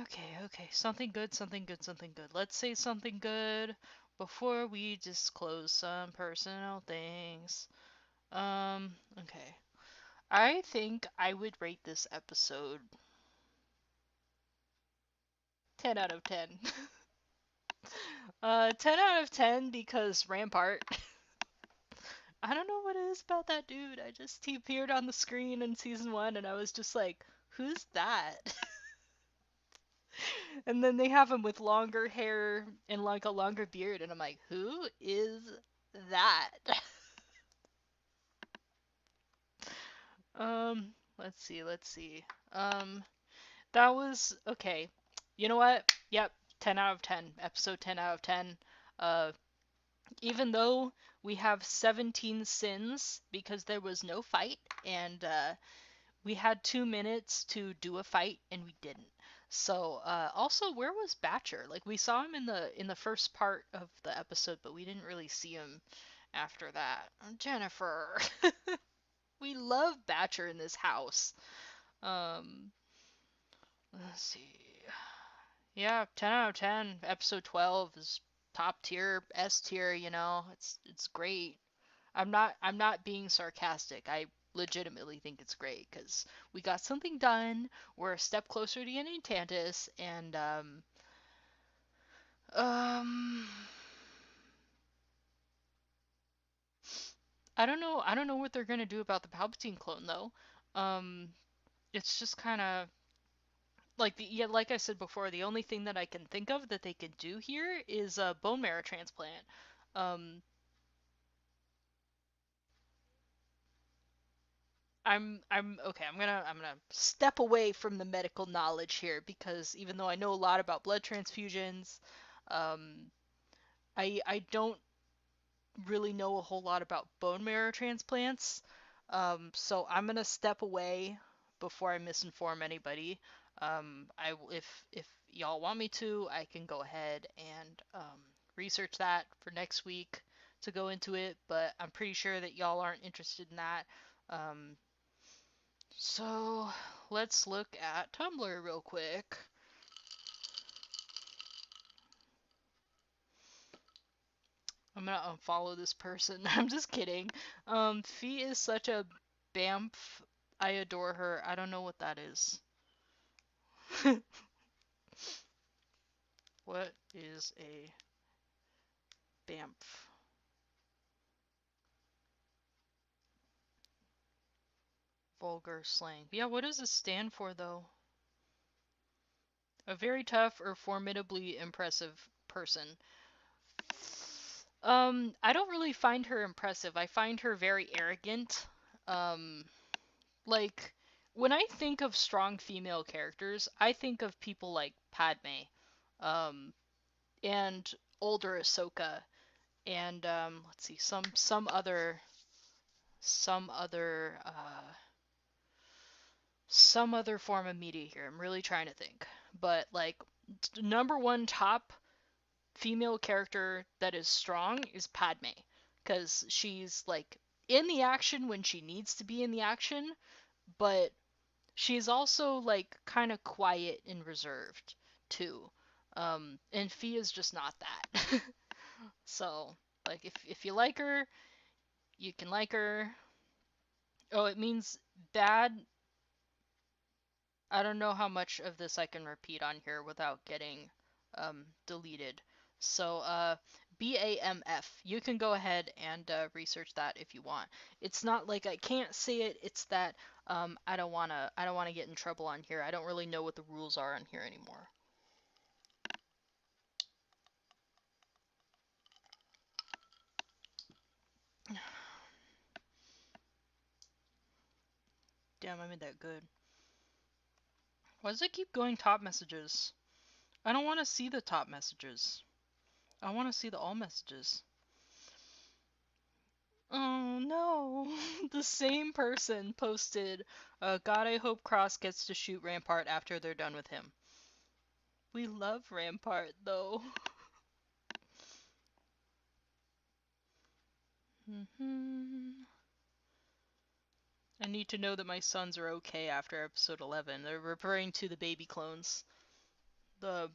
okay, something good, something good, something good. Let's say something good before we disclose some personal things. Okay. I think I would rate this episode 10 out of 10. 10 out of 10 because Rampart. I don't know what it is about that dude. He appeared on the screen in season 1 and I was just like, who's that? And then they have him with longer hair and like a longer beard and I'm like, who is that? Let's see. That was okay. You know what? Yep, 10 out of 10. Episode 10 out of 10. Uh, even though we have 17 sins because there was no fight and we had 2 minutes to do a fight and we didn't. So, also, where was Batcher? Like, we saw him in the first part of the episode, but we didn't really see him after that. Jennifer. We love Batcher in this house. Um, let's see. Yeah, 10 out of 10. Episode 12 is top tier, S tier, you know. It's great. I'm not being sarcastic. I legitimately think it's great cuz we got something done. We're a step closer to getting Tantus and um I don't know what they're going to do about the Palpatine clone though. Um it's just kind of like yeah, like I said before, the only thing that I can think of that they could do here is a bone marrow transplant. Um, I'm okay. I'm gonna step away from the medical knowledge here because even though I know a lot about blood transfusions, um, I don't really know a whole lot about bone marrow transplants. So I'm gonna step away before I misinform anybody. If y'all want me to, I can go ahead and research that for next week to go into it, but I'm pretty sure that y'all aren't interested in that. Um, so let's look at Tumblr real quick. I'm gonna unfollow this person. I'm just kidding. Fee is such a Bamf. I adore her. I don't know what that is. What is a Bamf? Vulgar slang. Yeah, what does this stand for though? A very tough or formidably impressive person. I don't really find her impressive. I find her very arrogant. Um, like when I think of strong female characters, I think of people like Padme, um, and older Ahsoka, and let's see, some other form of media here. I'm really trying to think, but like number one top female character that is strong is Padme, because she's like in the action when she needs to be in the action, but she's also like kind of quiet and reserved too. And Fee is just not that. So, like if you like her, you can like her. Oh, it means bad. I don't know how much of this I can repeat on here without getting deleted. So, BAMF. You can go ahead and research that if you want. It's not like I can't say it. It's that I don't wanna get in trouble on here. I don't really know what the rules are on here anymore. Damn, I made that good. Why does it keep going top messages? I don't want to see the top messages. I want to see the all messages. Oh no, the same person posted, God, I hope Cross gets to shoot Rampart after they're done with him. We love Rampart, though. I need to know that my sons are okay after episode 11. They're referring to the baby clones. The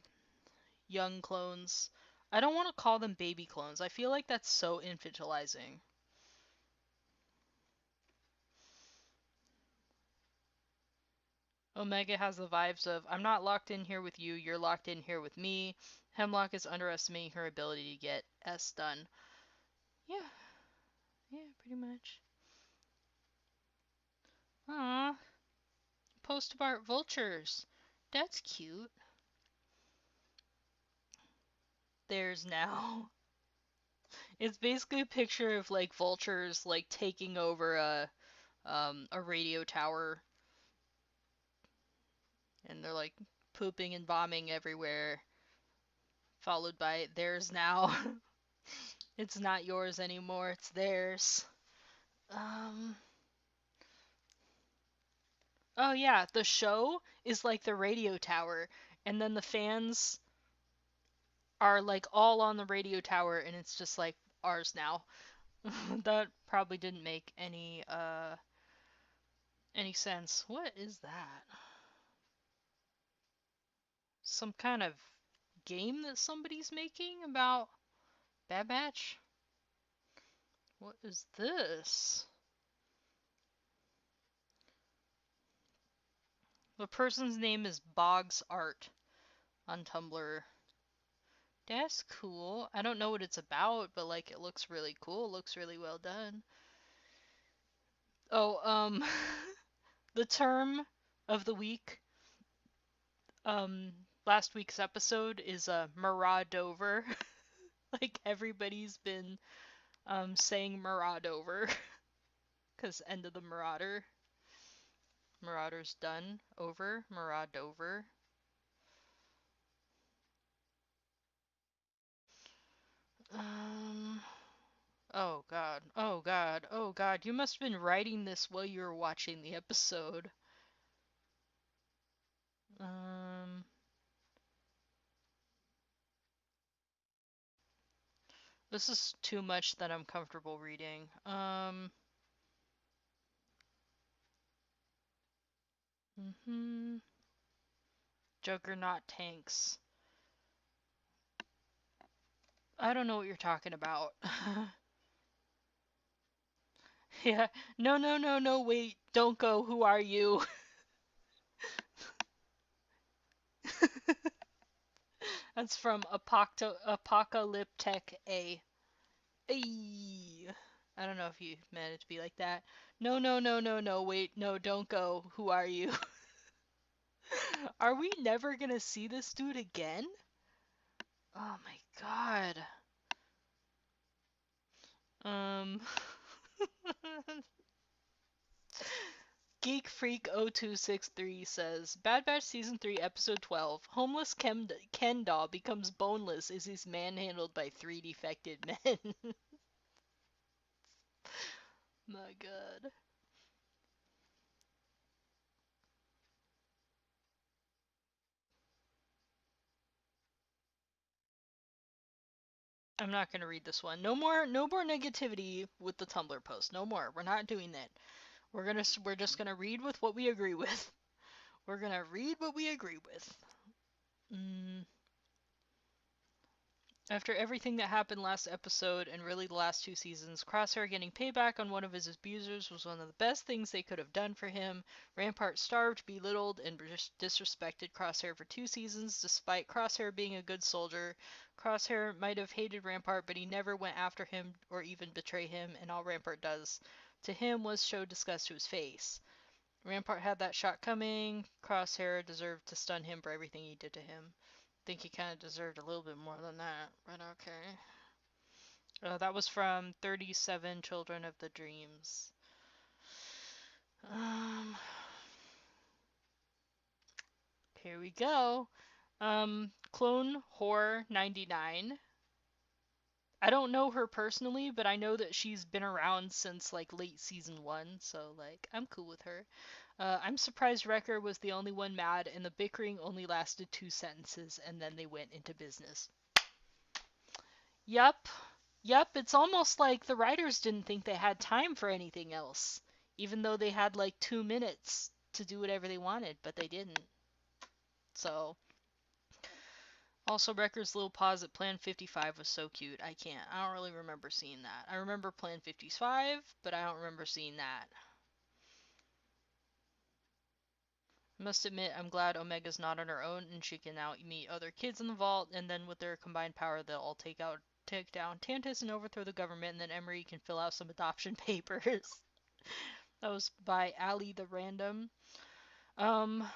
young clones. I don't want to call them baby clones. I feel like that's so infantilizing. Omega has the vibes of, I'm not locked in here with you, you're locked in here with me. Hemlock is underestimating her ability to get S done. Yeah, yeah, pretty much. Aw, post-bart vultures. That's cute. There's now. It's basically a picture of like vultures like taking over a radio tower, and they're like pooping and bombing everywhere, followed by there's now. It's not yours anymore, it's theirs. Um Oh yeah, the show is like the radio tower, and then the fans are like all on the radio tower, and it's just like ours now. That probably didn't make any sense. What is that? Some kind of game that somebody's making about Bad Batch? What is this? The person's name is Boggs Art on Tumblr. That's cool. I don't know what it's about, but like it looks really cool. It looks really well done. Oh, the term of the week, um, last week's episode is Maradover. Like everybody's been saying Maradover because end of the Marauder. Marauder's done. Over. Maradover. Um. Oh god. Oh god. Oh god. You must have been writing this while you were watching the episode. Um. This is too much that I'm comfortable reading. Juggernaut tanks. I don't know what you're talking about. Yeah. No, no, no, no, wait. Don't go. Who are you? That's from Apocalyptech A. Ay. I don't know if you meant it to be like that. No, no, no, no, no, wait. No, don't go. Who are you? Are we never gonna see this dude again? Oh my god. Um. Geek Freak 0263 says Bad Batch Season 3 Episode 12 Homeless Ken doll becomes boneless as he's manhandled by 3 defected men. My god. I'm not gonna read this one. No more negativity with the Tumblr post. No more. We're not doing that. We're just gonna read with what we agree with. We're gonna read what we agree with. Mm. After everything that happened last episode and really the last 2 seasons, Crosshair getting payback on one of his abusers was one of the best things they could have done for him. Rampart starved, belittled, and disrespected Crosshair for 2 seasons, despite Crosshair being a good soldier. Crosshair might have hated Rampart, but he never went after him or even betrayed him, and all Rampart does to him was show disgust to his face. Rampart had that shot coming. Crosshair deserved to stun him for everything he did to him. Think he kind of deserved a little bit more than that, but okay. That was from 37 Children of the Dreams. Um, Here we go. Clone Horror 99. I don't know her personally, but I know that she's been around since like late season 1, so like I'm cool with her. I'm surprised Wrecker was the only one mad, and the bickering only lasted 2 sentences, and then they went into business. Yup. Yup, it's almost like the writers didn't think they had time for anything else, even though they had like 2 minutes to do whatever they wanted, but they didn't. So, also Wrecker's little pause at Plan 55 was so cute. I don't really remember seeing that. I remember Plan 55, but I don't remember seeing that. I must admit, I'm glad Omega's not on her own and she can now meet other kids in the vault, and then with their combined power, they'll all take down Tantus and overthrow the government, and then Emery can fill out some adoption papers. That was by Ali the Random. Um,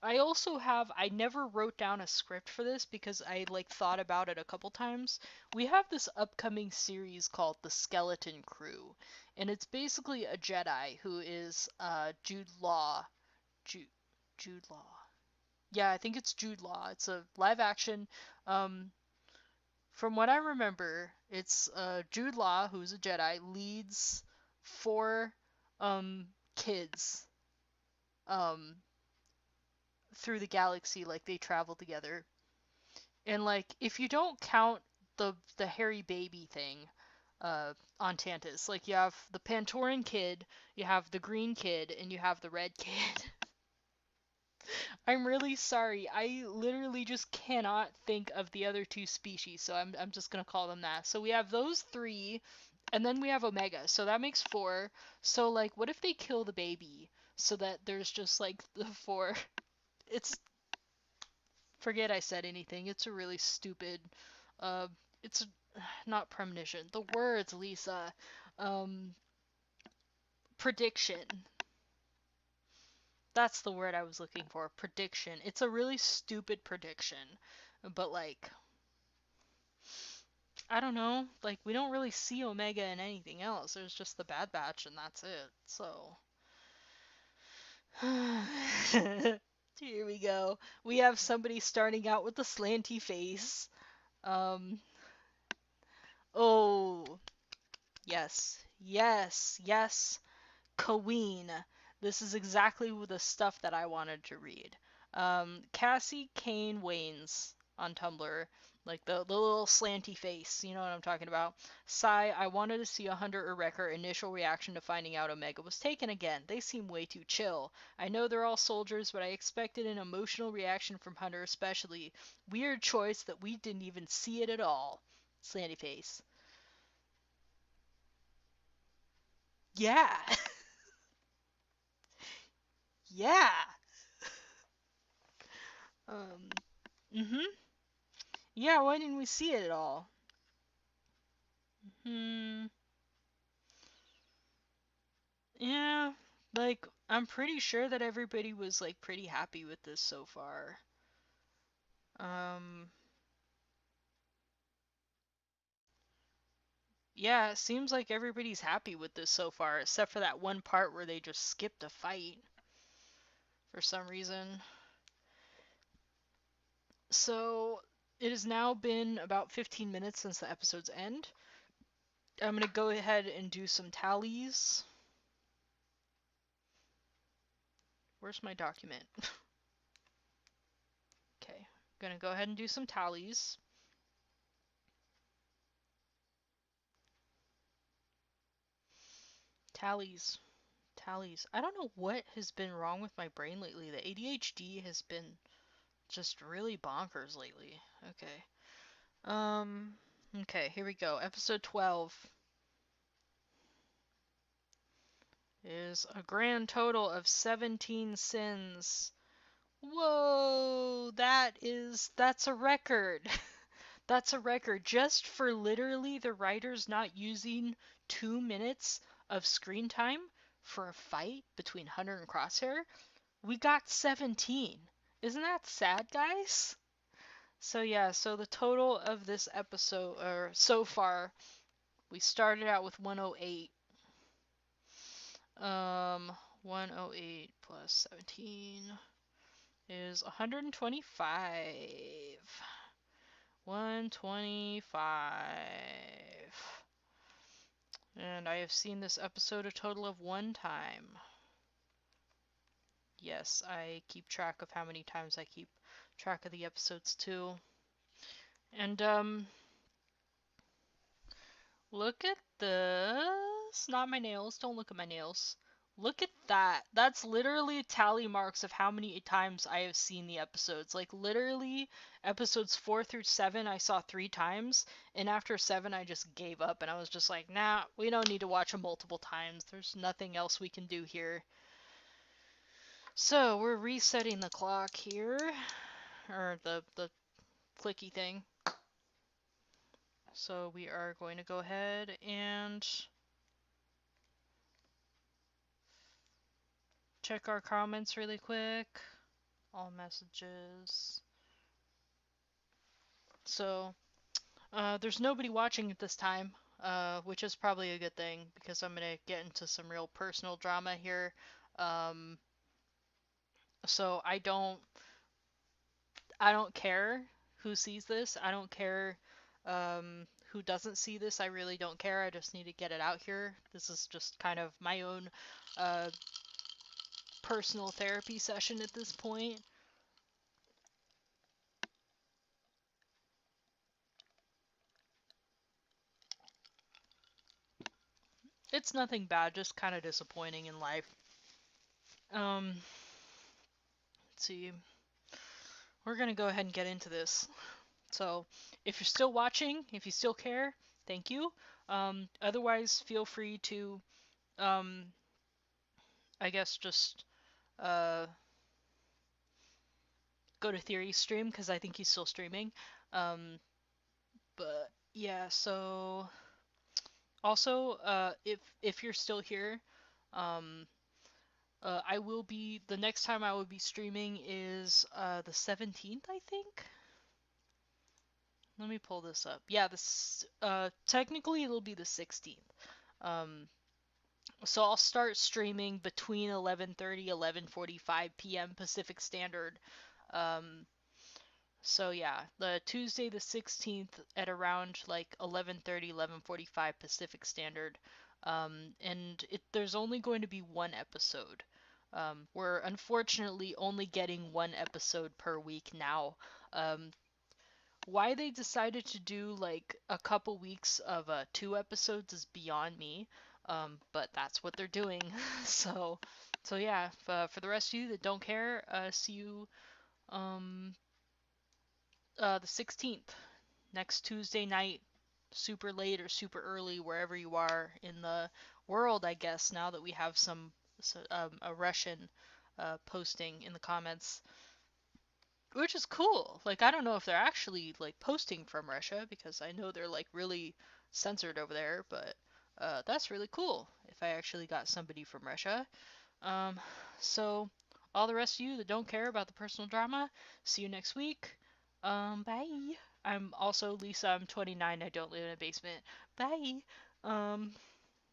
I never wrote down a script for this because I like thought about it a couple times. We have this upcoming series called The Skeleton Crew, and it's basically a Jedi who is Jude Law. Jude Law. Yeah, I think it's Jude Law. It's a live action. Um, from what I remember, it's Jude Law, who's a Jedi, leads 4 kids um through the galaxy, like they travel together. And like if you don't count the hairy baby thing on Tantus, like you have the Pantoran kid, you have the green kid, and you have the red kid. I'm really sorry. I literally just cannot think of the other 2 species, so I'm just gonna call them that. So we have those 3, and then we have Omega, so that makes 4. So like, what if they kill the baby so that there's just like the 4? It's forget I said anything. It's a really stupid. Uh, it's not premonition. The words, Lisa. Um, Prediction. That's the word I was looking for. Prediction. It's a really stupid prediction, but like, I don't know. Like, we don't really see Omega in anything else. There's just the Bad Batch, and that's it. So. Here we go. We have somebody starting out with a slanty face. Um, oh, yes, yes, yes. Queen. This is exactly the stuff that I wanted to read. Cassie Kane Waynes on Tumblr, like the little slanty face, you know what I'm talking about. Sigh, I wanted to see a Hunter or Wrecker initial reaction to finding out Omega was taken again. They seem way too chill. I know they're all soldiers, but I expected an emotional reaction from Hunter especially. Weird choice that we didn't even see it at all. Slanty face. Yeah. Yeah. Um, mhm. Yeah, why didn't we see it at all? Hmm. Yeah, like I'm pretty sure that everybody was like pretty happy with this so far. Um, yeah, it seems like everybody's happy with this so far, except for that one part where they just skipped a fight for some reason. So, it has now been about 15 minutes since the episode's end. I'm gonna go ahead and do some tallies. Where's my document? Okay, gonna go ahead and do some tallies. Tallies. Tallies. I don't know what has been wrong with my brain lately. The ADHD has been just really bonkers lately. Okay. Okay, here we go. Episode 12 is a grand total of 17 sins. Whoa, that's a record. That's a record just for literally the writers not using 2 minutes of screen time for a fight between Hunter and Crosshair. We got 17. Isn't that sad, guys? So yeah, so the total of this episode, or so far, we started out with 108. 108 plus 17 is 125. 125. And I have seen this episode a total of 1 time. Yes, I keep track of how many times I keep track of the episodes too. And look at this. Not my nails. Don't look at my nails. Look at that. That's literally tally marks of how many times I have seen the episodes. Like, literally, episodes 4 through 7 I saw 3 times, and after 7 I just gave up, and I was just like, nah, we don't need to watch them multiple times. There's nothing else we can do here. So, we're resetting the clock here, or the clicky thing. So, we are going to go ahead and check our comments really quick. All messages. So, there's nobody watching at this time, which is probably a good thing because I'm gonna get into some real personal drama here. Um, so I don't care who sees this. I don't care who doesn't see this. I really don't care. I just need to get it out here. This is just kind of my own uh, personal therapy session at this point. It's nothing bad, just kind of disappointing in life. Let's see. We're gonna go ahead and get into this. So, if you're still watching, if you still care, thank you. Otherwise, feel free to, um, I guess, just uh, go to Theory's stream because I think he's still streaming. But yeah, so also, if you're still here, um, I will be the next time I will be streaming is the 17th, I think. Let me pull this up. Yeah, this technically it'll be the 16th. Um, so I'll start streaming between 11:30 11:45 p.m. Pacific Standard. Um, so yeah, the Tuesday the 16th at around like 11:30 11:45 Pacific Standard. And there's only going to be one episode. We're unfortunately only getting one episode per week now. Why they decided to do like a couple weeks of 2 episodes is beyond me. But that's what they're doing. so, so yeah. For the rest of you that don't care, see you um the 16th, next Tuesday night, super late or super early, wherever you are in the world. I guess now that we have a Russian posting in the comments, which is cool. Like, I don't know if they're actually like posting from Russia because I know they're like really censored over there, but that's really cool if I actually got somebody from Russia. Um, so all the rest of you that don't care about the personal drama, see you next week. Bye. I'm also Lisa. I'm 29. I don't live in a basement. Bye. Um,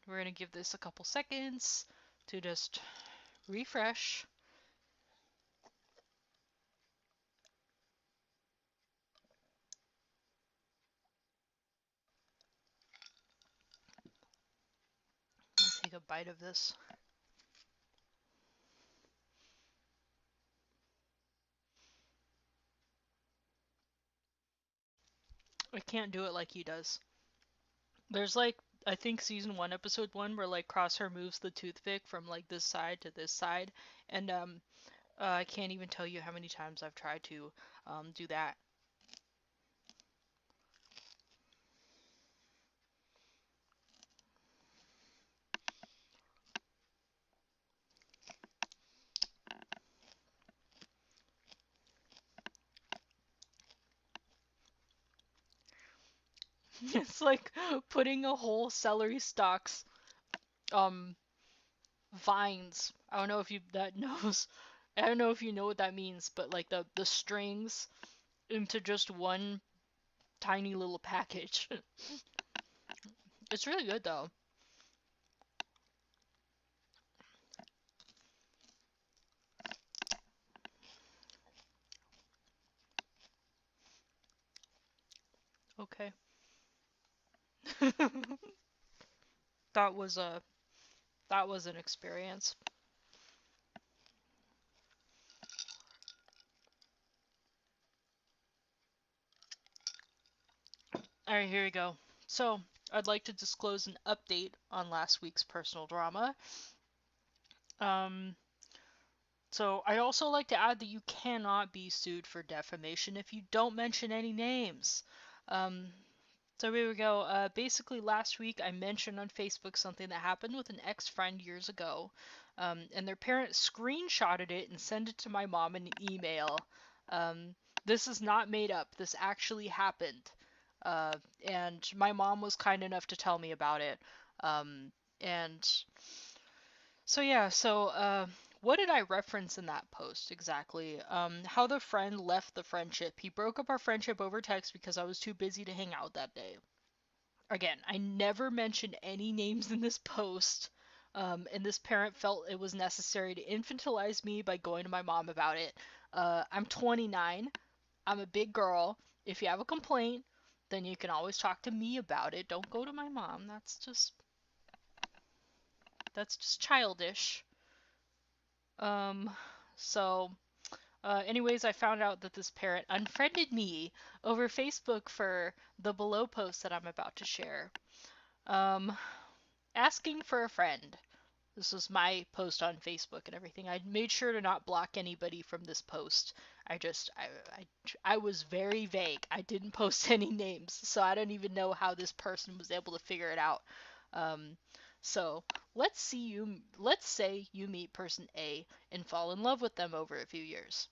we're gonna give this a couple seconds to just refresh. Take a bite of this. I can't do it like he does. There's like, I think season 1 episode 1 where like Crosshair moves the toothpick from like this side to this side, and I can't even tell you how many times I've tried to do that. It's like putting a whole celery stalk's um vines. I don't know if you that knows. I don't know if you know what that means, but like the strings into just one tiny little package. It's really good though. Okay. that was a that was an experience. All right, here we go. So, I'd like to disclose an update on last week's personal drama. Um, so I'd also like to add that you cannot be sued for defamation if you don't mention any names. Um, so here we go. Basically, last week I mentioned on Facebook something that happened with an ex-friend years ago, and their parents screenshotted it and sent it to my mom in an email. Um, this is not made up. This actually happened, uh, and my mom was kind enough to tell me about it. And so yeah, what did I reference in that post exactly? How the friend left the friendship. He broke up our friendship over text because I was too busy to hang out that day. Again, I never mentioned any names in this post, and this parent felt it was necessary to infantilize me by going to my mom about it. I'm 29. I'm a big girl. If you have a complaint, then you can always talk to me about it. Don't go to my mom. That's just childish. Um, so anyways, I found out that this parent unfriended me over Facebook for the below post that I'm about to share. Um, asking for a friend. This was my post on Facebook and everything. I made sure to not block anybody from this post. I was very vague. I didn't post any names, so I don't even know how this person was able to figure it out. Um, so let's say you meet person A and fall in love with them over a few years.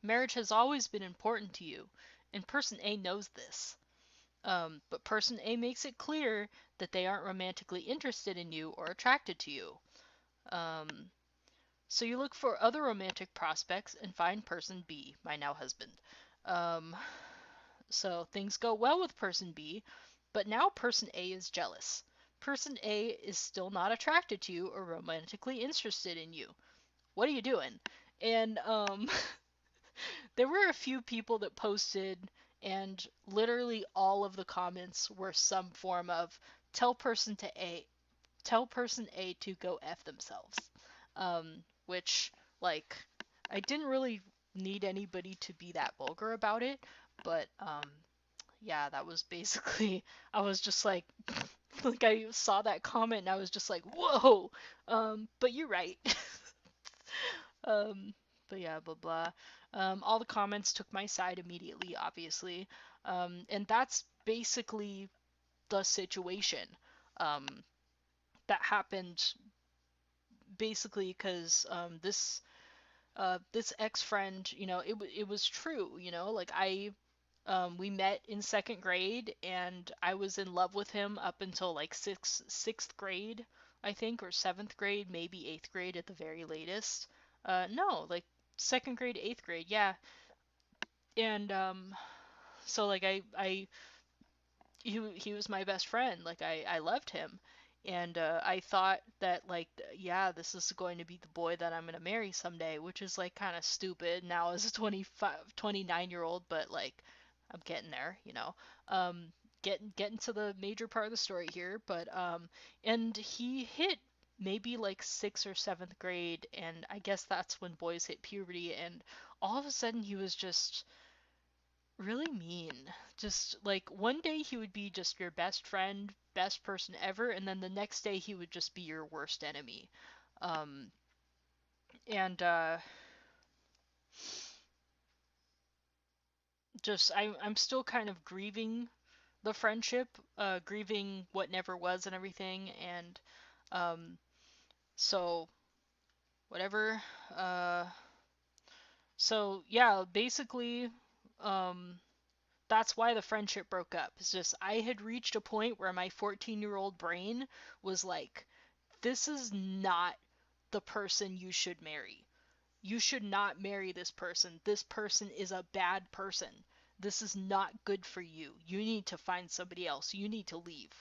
Marriage has always been important to you, and person A knows this. But person A makes it clear that they aren't romantically interested in you or attracted to you. Um, so you look for other romantic prospects and find person B, my now husband. Um, so things go well with person B, but now person A is jealous. Person A is still not attracted to you or romantically interested in you. What are you doing? And there were a few people that posted, and literally all of the comments were some form of tell person to A, tell person A to go F themselves. Which, like, I didn't really need anybody to be that vulgar about it, but, yeah, that was basically, I was just like, like, I saw that comment and I was just like, whoa! But you're right. um, but yeah, blah blah. All the comments took my side immediately, obviously. And that's basically the situation. Um, that happened basically because this ex friend, it was true, like we met in second grade and I was in love with him up until like sixth grade. I think, or 7th grade, maybe 8th grade at the very latest. No, like 2nd grade, 8th grade, yeah. And so like he was my best friend. Like I loved him. And I thought that like yeah, this is going to be the boy that I'm going to marry someday, which is like kind of stupid now as a 29-year-old, but like I'm getting there, you know. Um getting to the major part of the story here, but and he hit maybe like 6th or 7th grade, and I guess that's when boys hit puberty, and all of a sudden he was just really mean. Just like one day he would be just your best friend, best person ever, and then the next day he would just be your worst enemy. Um, and just I'm still kind of grieving the friendship, grieving what never was and everything, and um, so whatever. Uh, so yeah, basically, um, that's why the friendship broke up. It's just I had reached a point where my 14-year-old brain was like, this is not the person you should marry. You should not marry this person. This person is a bad person. This is not good for you. You need to find somebody else. You need to leave.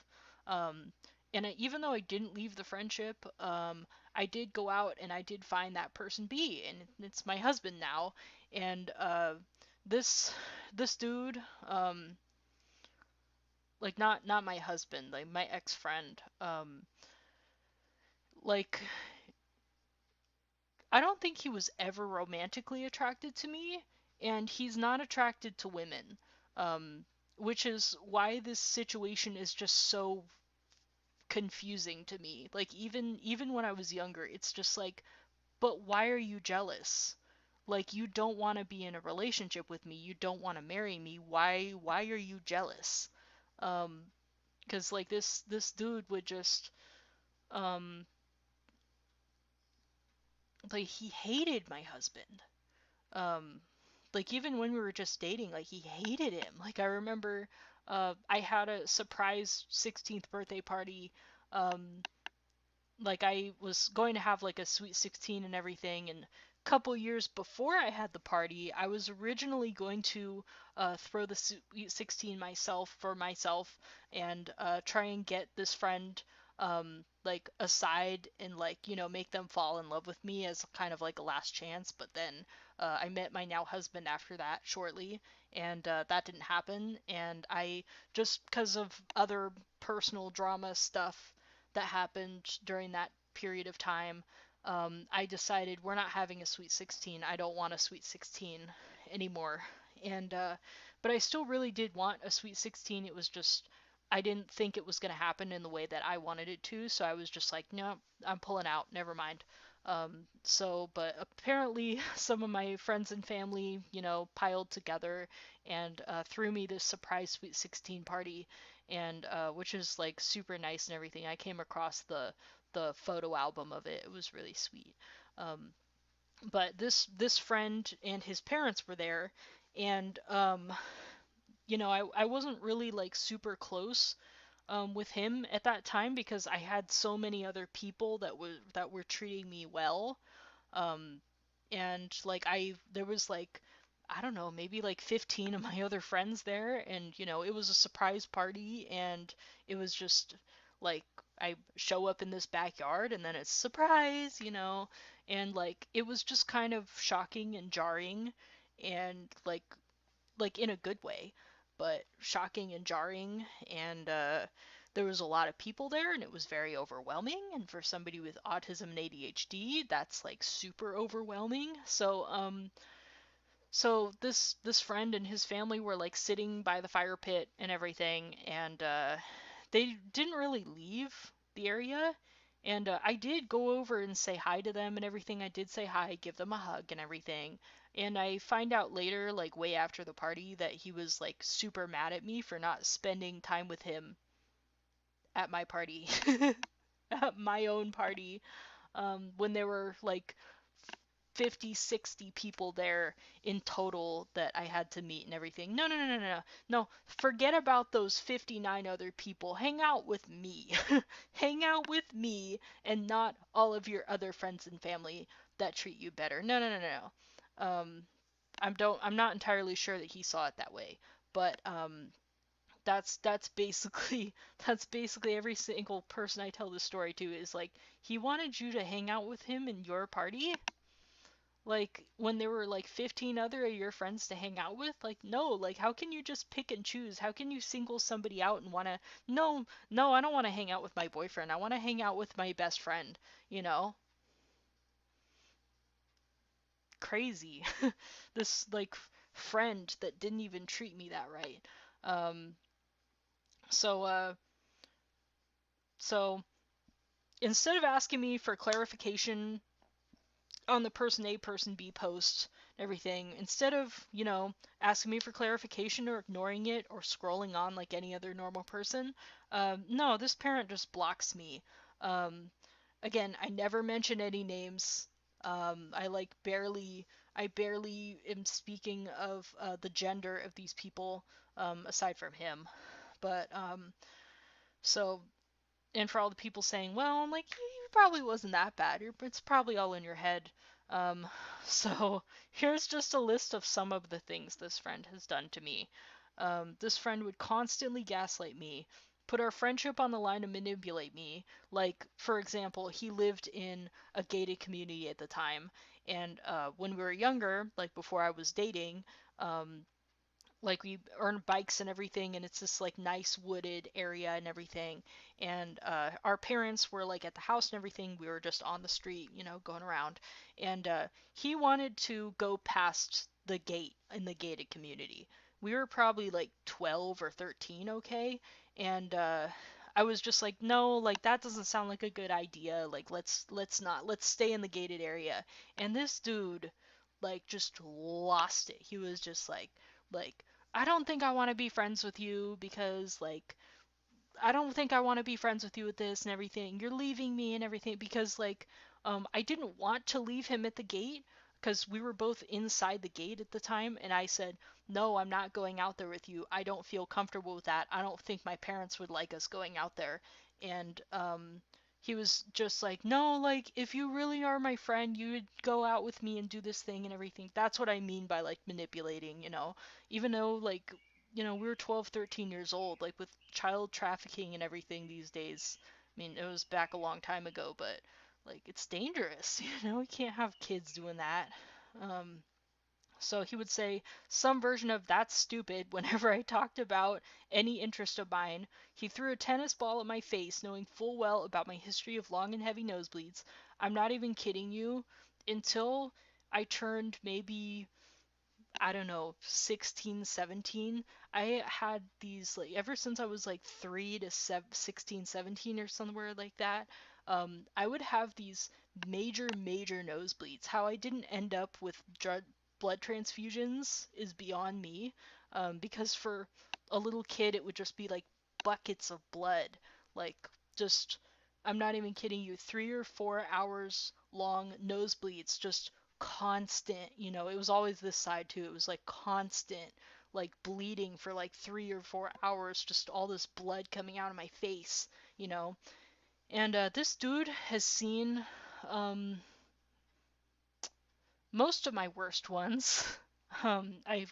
Um, and even though I didn't leave the friendship, I did go out and I did find that person B, and it's my husband now. And this this dude, like not my husband, like my ex-friend, like I don't think he was ever romantically attracted to me, and he's not attracted to women. Um, which is why this situation is just so confusing to me. Like even when I was younger, it's just like, but why are you jealous? Like you don't want to be in a relationship with me. You don't want to marry me. Why are you jealous? Um, because like this dude would just um like he hated my husband. Um, like even when we were just dating, like he hated him. Like I remember I had a surprise 16th birthday party. Um, like I was going to have like a sweet 16 and everything, and a couple years before I had the party, I was originally going to throw the sweet 16 myself for myself, and try and get this friend like aside and like make them fall in love with me as kind of like a last chance. But then I met my now husband after that shortly, and that didn't happen. And I, just because of other personal drama stuff that happened during that period of time, I decided we're not having a Sweet 16. I don't want a Sweet 16 anymore. And but I still really did want a Sweet 16. It was just I didn't think it was going to happen in the way that I wanted it to, so I was just like, no, I'm pulling out. Never mind. But apparently some of my friends and family, piled together and threw me this surprise Sweet 16 party, and which is like super nice and everything. I came across the photo album of it. It was really sweet. Um, but this friend and his parents were there, and I wasn't really like super close with him at that time because I had so many other people that were treating me well. Um, and like there was like, I don't know, maybe like 15 of my other friends there, and it was a surprise party, and it was just like I show up in this backyard and then it's surprise, and like it was just kind of shocking and jarring, and like in a good way, but shocking and jarring. And there was a lot of people there, and it was very overwhelming. And for somebody with autism and ADHD, that's like super overwhelming. So this friend and his family were like sitting by the fire pit and everything, and they didn't really leave the area. And I did go over and say hi to them and everything. I did say hi, give them a hug and everything. And I find out later, like way after the party, that he was like super mad at me for not spending time with him at my party, at my own party, when there were like 50, 60 people there in total that I had to meet and everything. No, no, no, no, no. No, forget about those 59 other people. Hang out with me. Hang out with me and not all of your other friends and family that treat you better. No, no, no, no, no. I'm not entirely sure that he saw it that way, but that's basically that's basically every single person I tell this story to is like, he wanted you to hang out with him in your party, like when there were like 15 other of your friends to hang out with. Like, no, like how can you just pick and choose? How can you single somebody out and want to, no, no, I don't want to hang out with my boyfriend, I want to hang out with my best friend, you know? Crazy. This like friend that didn't even treat me that right. um so uh so instead of asking me for clarification on the person A, person B post and everything, instead of, asking me for clarification or ignoring it or scrolling on like any other normal person, no, this parent just blocks me. Um, Again, I never mention any names. I barely am speaking of the gender of these people, aside from him. But, so, and for all the people saying, well, like, you probably wasn't that bad. It's probably all in your head. Um, so here's just a list of some of the things this friend has done to me. This friend would constantly gaslight me, put our friendship on the line to manipulate me. Like, for example, he lived in a gated community at the time, and when we were younger, like before I was dating, um, like we earn bikes and everything, and it's this like nice wooded area and everything, and our parents were like at the house and everything, we were just on the street, going around, and he wanted to go past the gate in the gated community. We were probably like 12 or 13, okay, and I was just like, no, like that doesn't sound like a good idea, like let's stay in the gated area. And this dude like just lost it. He was just like I don't think I want to be friends with you because, like, I don't think I want to be friends with you with this and everything. You're leaving me and everything because, like, I didn't want to leave him at the gate because we were both inside the gate at the time. And I said, no, I'm not going out there with you. I don't feel comfortable with that. I don't think my parents would like us going out there. And, he was just like, no, like, if you really are my friend, you would go out with me and do this thing and everything. That's what I mean by, like, manipulating, even though, like, we were 12, 13 years old, like with child trafficking and everything these days. I mean, it was back a long time ago, but like it's dangerous, you can't have kids doing that. Um, so he would say some version of "that's stupid" whenever I talked about any interest of mine. He threw a tennis ball at my face, knowing full well about my history of long and heavy nosebleeds. I'm not even kidding you. Until I turned maybe, I don't know, 16, 17, I had these, like, ever since I was like 3 to 16, 17 or somewhere like that, I would have these major, major nosebleeds. How I didn't end up with blood transfusions is beyond me, because for a little kid, it would just be like buckets of blood. Like, just, I'm not even kidding you, 3 or 4 hours long nosebleeds, just constant, it was always this side too. It was like constant, like bleeding for like 3 or 4 hours, just all this blood coming out of my face, you know. And this dude has seen um, most of my worst ones.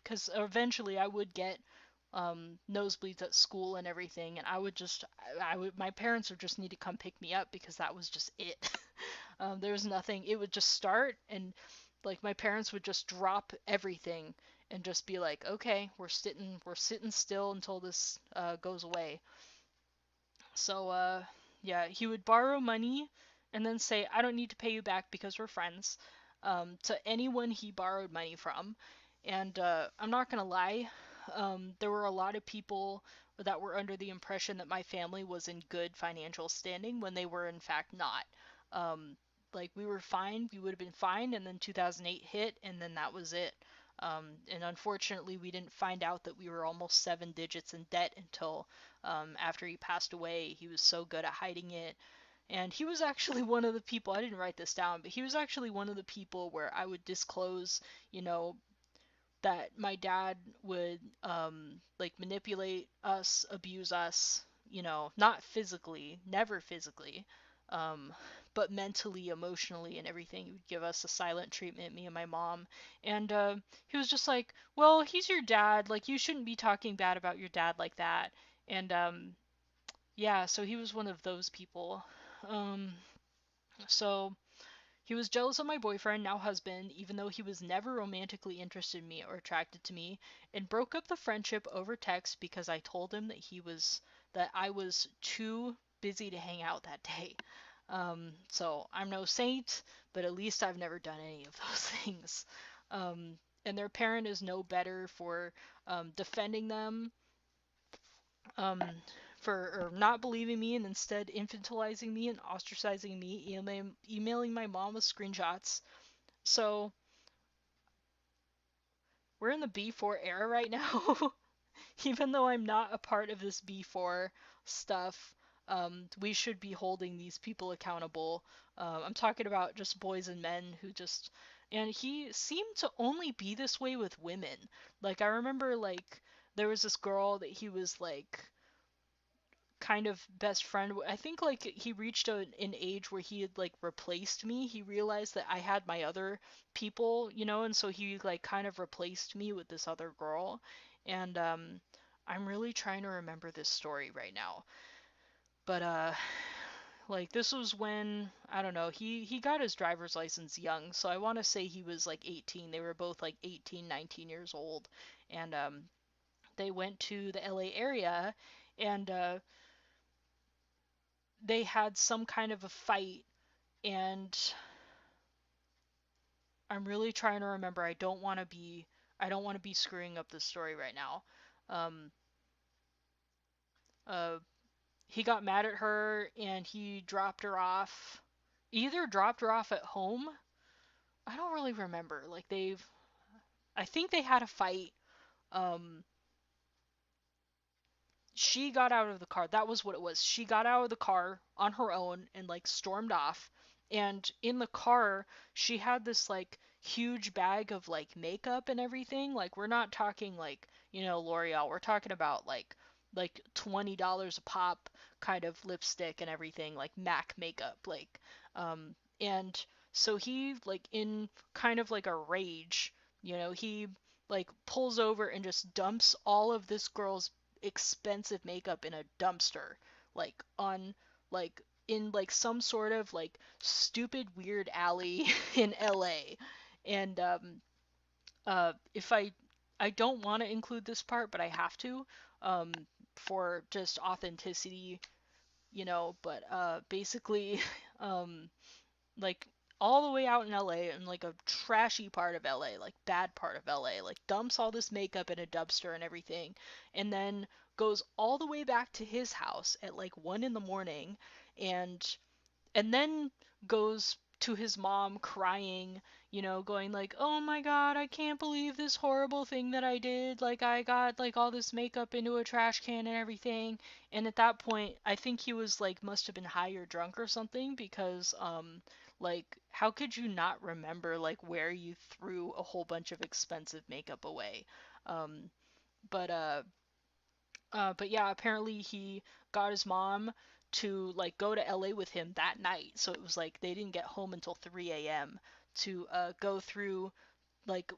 Because eventually I would get nosebleeds at school and everything, and my parents would just need to come pick me up because that was just it. There was nothing. It would just start, and like my parents would just drop everything and just be like, "Okay, we're sitting still until this goes away." So yeah, he would borrow money and then say, "I don't need to pay you back because we're friends," to anyone he borrowed money from. And I'm not gonna lie, there were a lot of people that were under the impression that my family was in good financial standing when they were in fact not. Um, like we were fine, we would have been fine, and then 2008 hit, and then that was it. And unfortunately, we didn't find out that we were almost 7 digits in debt until after he passed away. He was so good at hiding it, And he was actually one of the people, I didn't write this down, but he was actually one of the people where I would disclose, you know, that my dad would like manipulate us, abuse us, you know, not physically, never physically, um, but mentally, emotionally, and everything. He would give us a silent treatment, me and my mom. And he was just like, well, he's your dad. Like, you shouldn't be talking bad about your dad like that. And yeah, so he was one of those people. Um, so he was jealous of my boyfriend, now husband, even though he was never romantically interested in me or attracted to me, and broke up the friendship over text because I told him that I was too busy to hang out that day. So I'm no saint, but at least I've never done any of those things. And their parent is no better for defending them, um, for or not believing me and instead infantilizing me and ostracizing me, emailing my mom with screenshots. So we're in the B4 era right now. Even though I'm not a part of this B4 stuff, we should be holding these people accountable. I'm talking about just boys and men who just. And he seemed to only be this way with women. Like, I remember, like, there was this girl that he was, like, kind of best friend. I think like he reached an age where he had like replaced me. He realized that I had my other people, you know, and so he like kind of replaced me with this other girl. And I'm really trying to remember this story right now. But like this was when I don't know, he got his driver's license young. So I want to say he was like 18. They were both like 18, 19 years old. And they went to the LA area and they had some kind of a fight, and I'm really trying to remember. I don't want to be screwing up this story right now. Um uh he got mad at her and he dropped her off. Either dropped her off at home. I don't really remember. Like I think they had a fight. Um she got out of the car. That was what it was. She got out of the car on her own and like stormed off. And in the car, she had this like huge bag of like makeup and everything. Like we're not talking like, you know, L'Oreal. We're talking about like $20 a pop kind of lipstick and everything, like MAC makeup, like and so he like in kind of like a rage, you know, he like pulls over and just dumps all of this girl's expensive makeup in a dumpster, like on like in like some sort of like stupid weird alley in LA. And if I don't want to include this part, but I have to, um for just authenticity, you know, but basically um like all the way out in LA, in like a trashy part of LA, like bad part of LA, like dumps all this makeup in a dumpster and everything, and then goes all the way back to his house at like 1 in the morning, and then goes to his mom crying, you know, going like, "Oh my God, I can't believe this horrible thing that I did. Like I got like all this makeup into a trash can and everything." And at that point, I think he was like must have been high or drunk or something because like how could you not remember like where you threw a whole bunch of expensive makeup away? Um but but yeah, apparently he got his mom to like go to LA with him that night. So it was like they didn't get home until 3 a.m. to go through like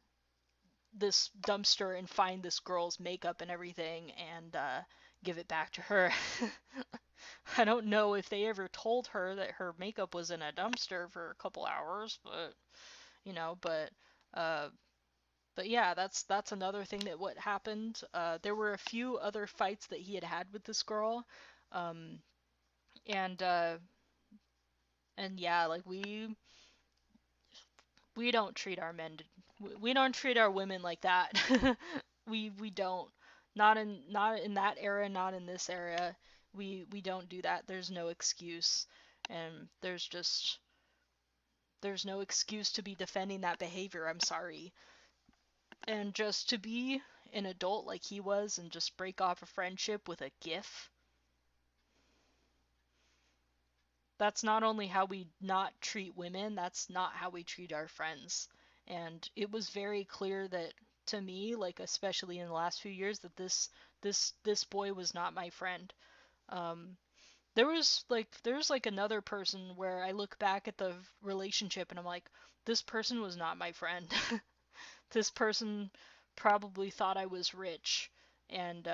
this dumpster and find this girl's makeup and everything and give it back to her. I don't know if they ever told her that her makeup was in a dumpster for a couple hours, but you know, uh but yeah, that's another thing that what happened. There were a few other fights that he had with this girl, um, and yeah, like we don't treat our men, we don't treat our women like that. We don't, not in that era, not in this era. We don't do that. There's no excuse, and there's no excuse to be defending that behavior. I'm sorry. And just to be an adult like he was and just break off a friendship with a gif. that's not only how we not treat women, that's not how we treat our friends. And it was very clear that to me, like especially in the last few years, that this boy was not my friend. Um, there's like another person where I look back at the relationship and I'm like, this person was not my friend. This person probably thought I was rich, and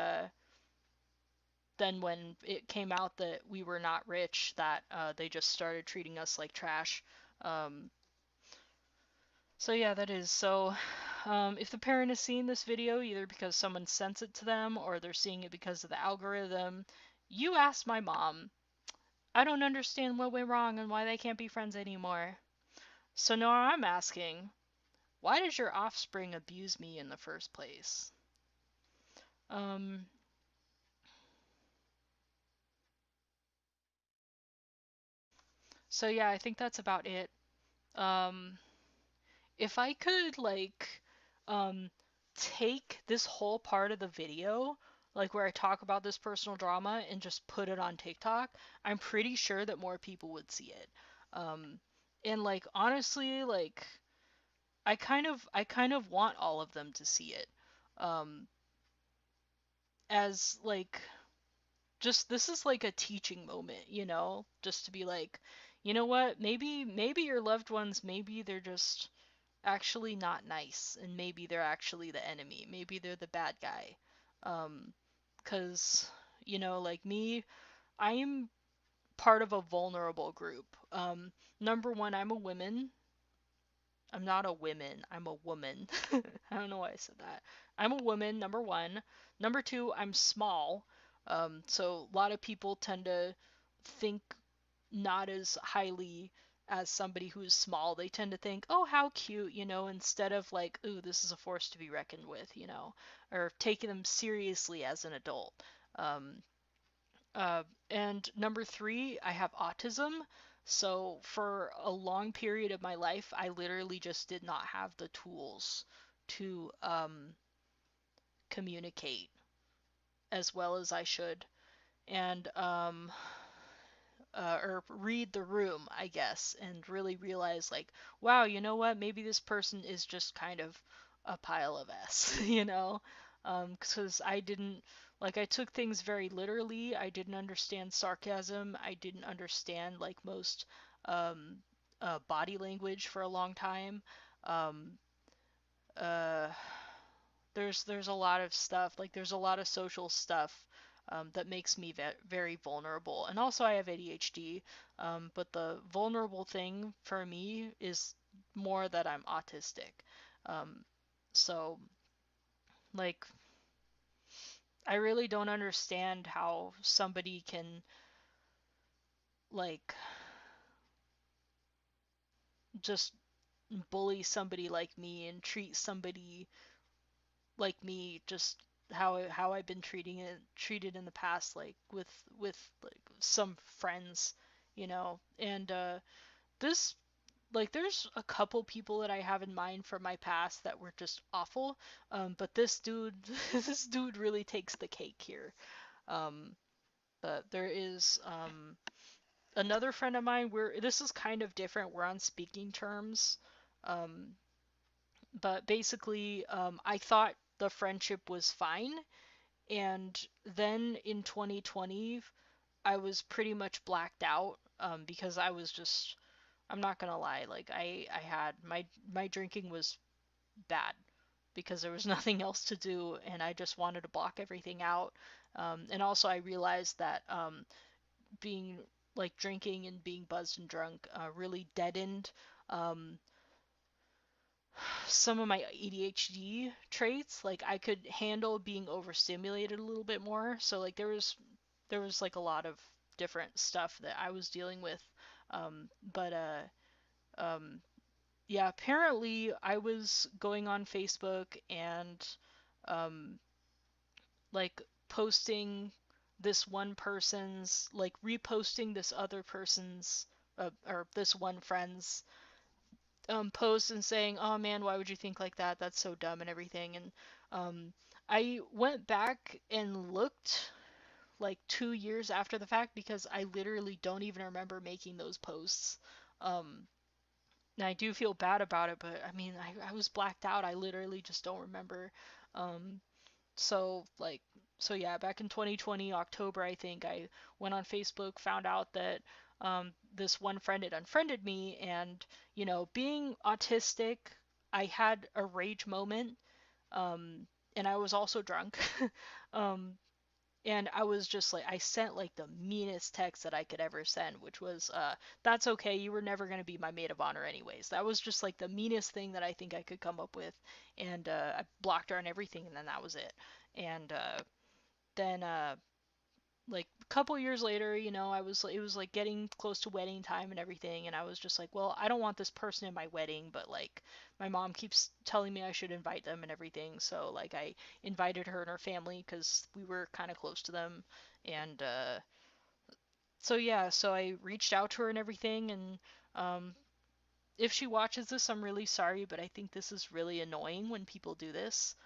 then when it came out that we were not rich, that they just started treating us like trash. Um, so yeah, that is so. If the parent is seeing this video, either because someone sent it to them or they're seeing it because of the algorithm, you asked my mom. I don't understand what went wrong and why they can't be friends anymore. So now I'm asking, why did your offspring abuse me in the first place? Um, so yeah, I think that's about it. Um, if I could um take this whole part of the video, like where I talk about this personal drama and just put it on TikTok, I'm pretty sure that more people would see it. Um, and like honestly, like I kind of want all of them to see it. Um, as like just this is like a teaching moment, just to be like, you know what, maybe your loved ones, maybe they're just actually not nice, and maybe they're actually the enemy, maybe they're the bad guy. um because like me, I'm part of a vulnerable group. Number one, I'm a woman. I'm not a woman, I'm a woman. I don't know why I said that. I'm a woman, number one. Number two, I'm small. So a lot of people tend to think not as highly as somebody who's small. They tend to think, oh, how cute, instead of like, ooh, this is a force to be reckoned with, or taking them seriously as an adult. Um, and number three, I have autism. So for a long period of my life, I literally just did not have the tools to communicate as well as I should. And or read the room, I guess, and really realize like, wow, you know what? Maybe this person is just kind of a pile of S, because I didn't like I took things very literally. I didn't understand sarcasm. I didn't understand like most um, body language for a long time. Um, uh, there's a lot of stuff, like there's a lot of social stuff that makes me very vulnerable, and also I have ADHD. But the vulnerable thing for me is more that I'm autistic. um, so like I really don't understand how somebody can like just bully somebody like me and treat somebody like me just how I've been treated in the past, like with like some friends, and this like there's a couple people that I have in mind from my past that were just awful. But this dude this dude really takes the cake here. um but there is another friend of mine where this is kind of different, we're on speaking terms. um but basically, I thought the friendship was fine. And then in 2020, I was pretty much blacked out, because I was just, I'm not gonna lie, like I had my drinking was bad because there was nothing else to do, and I just wanted to block everything out. And also I realized that being like drinking and being buzzed and drunk really deadened um, some of my ADHD traits. Like I could handle being overstimulated a little bit more. So like there was like a lot of different stuff that I was dealing with. But um yeah, apparently I was going on Facebook and um like posting this one person's, like reposting this other person's or this one friend's post and saying, "Oh man, why would you think like that? That's so dumb and everything." And I went back and looked like 2 years after the fact because I literally don't even remember making those posts. Um, and I do feel bad about it, but I mean, I was blacked out. I literally just don't remember. Um, so like, so yeah, back in 2020 October, I think I went on Facebook, found out that this one friend had unfriended me, and being autistic, I had a rage moment, um, and I was also drunk. um, and I was just like, I sent like the meanest text that I could ever send, which was, that's okay, you were never going to be my maid of honor anyways. That was just like the meanest thing that I think I could come up with. And I blocked her and everything, and then that was it. And then like a couple years later, it was like getting close to wedding time and everything, and I was just like, well, I don't want this person in my wedding, but like my mom keeps telling me I should invite them and everything, so like I invited her and her family because we were kind of close to them, and so yeah, so I reached out to her and everything, and um, if she watches this, I'm really sorry, but I think this is really annoying when people do this.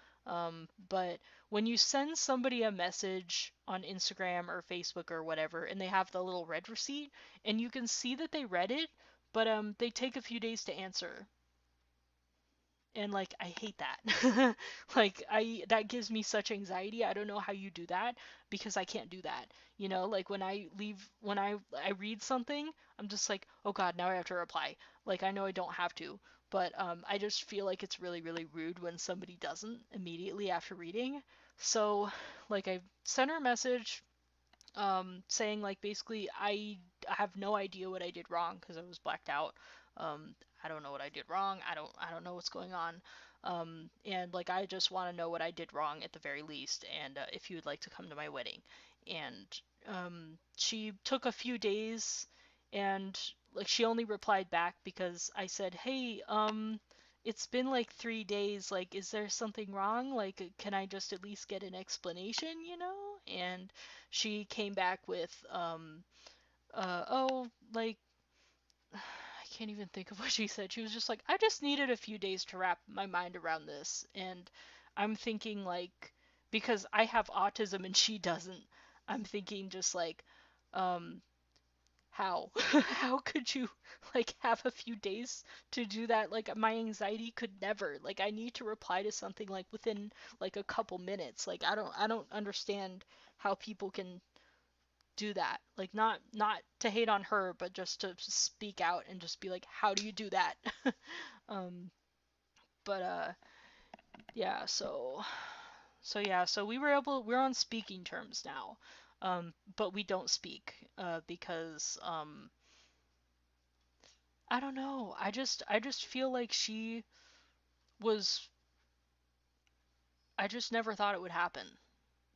But when you send somebody a message on Instagram or Facebook or whatever, and they have the little red receipt, and you can see that they read it, but they take a few days to answer, and like I hate that. Like I that gives me such anxiety. I don't know how you do that because I can't do that. Like when I read something, I'm just like, "Oh god, now I have to reply." Like I know I don't have to, but I just feel like it's really really rude when somebody doesn't immediately after reading. So, like I sent her a message saying like basically I have no idea what I did wrong because I was blacked out. Um, I don't know what I did wrong. I don't know what's going on. And like I just want to know what I did wrong at the very least, and if you would like to come to my wedding. And she took a few days, and like she only replied back because I said, hey, it's been like 3 days. Like, is there something wrong? Like, can I just at least get an explanation? And she came back with oh, like I can't even think of what she said. She was just like, I just needed a few days to wrap my mind around this. And I'm thinking like, because I have autism and she doesn't, I'm thinking just like, um how how could you like have a few days to do that? Like my anxiety could never. Like I need to reply to something like within like a couple minutes. Like I don't understand how people can do that. Like not to hate on her, but just to speak out and just be like, how do you do that? um, but yeah. So yeah. So we're on speaking terms now. But we don't speak because I don't know. I just feel like she was. I just never thought it would happen.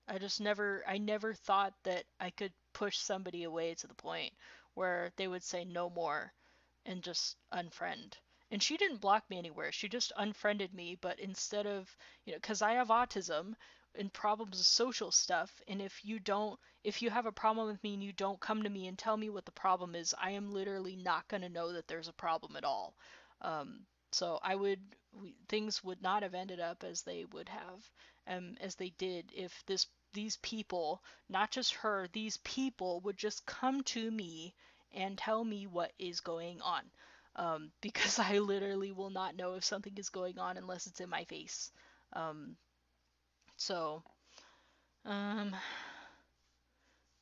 I never thought that I could push somebody away to the point where they would say no more and just unfriend. And she didn't block me anywhere. She just unfriended me, but instead of, cuz I have autism and problems with social stuff, and if you have a problem with me and you don't come to me and tell me what the problem is, I am literally not going to know that there's a problem at all. Um, so things would not have ended up as they would have, as they did if these people, not just her, these people would just come to me and tell me what is going on. Because I literally will not know if something is going on unless it's in my face. Um, so, um,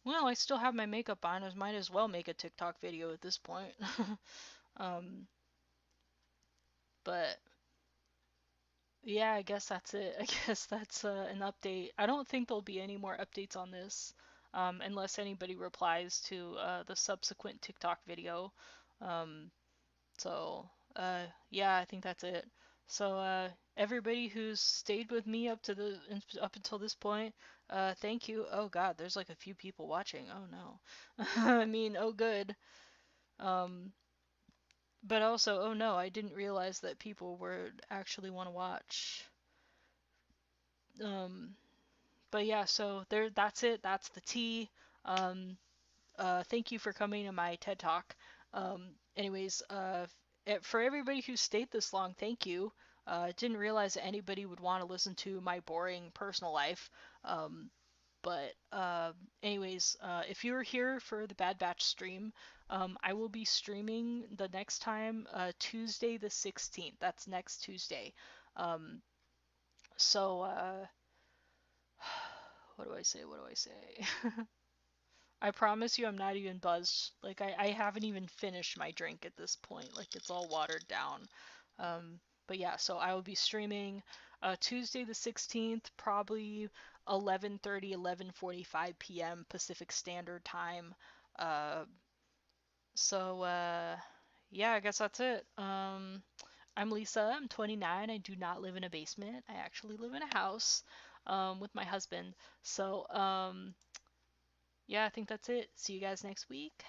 well, I still have my makeup on. I might as well make a TikTok video at this point. um, but yeah, I guess that's it. I guess that's an update. I don't think there'll be any more updates on this, unless anybody replies to the subsequent TikTok video. Um, So, yeah, I think that's it. So, everybody who's stayed with me up until this point, thank you. Oh God, there's like a few people watching. Oh no. I mean, oh good. Um, but also, oh no, I didn't realize that people would actually want to watch. Um, but yeah, so that's it. That's the tea. Um, thank you for coming to my TED Talk. Anyways, for everybody who stayed this long, thank you. Didn't realize that anybody would want to listen to my boring personal life. Um, But anyways, if you're here for the Bad Batch stream, I will be streaming the next time Tuesday the 16th. That's next Tuesday. Um, so what do I say? What do I say? I promise you I'm not even buzzed. Like I haven't even finished my drink at this point. Like it's all watered down. But yeah, so I will be streaming Tuesday the 16th, probably 11:30, 11:45 p.m. Pacific Standard Time. Uh, so yeah, I guess that's it. I'm Lisa. I'm 29. I do not live in a basement. I actually live in a house with my husband. So yeah, I think that's it. See you guys next week.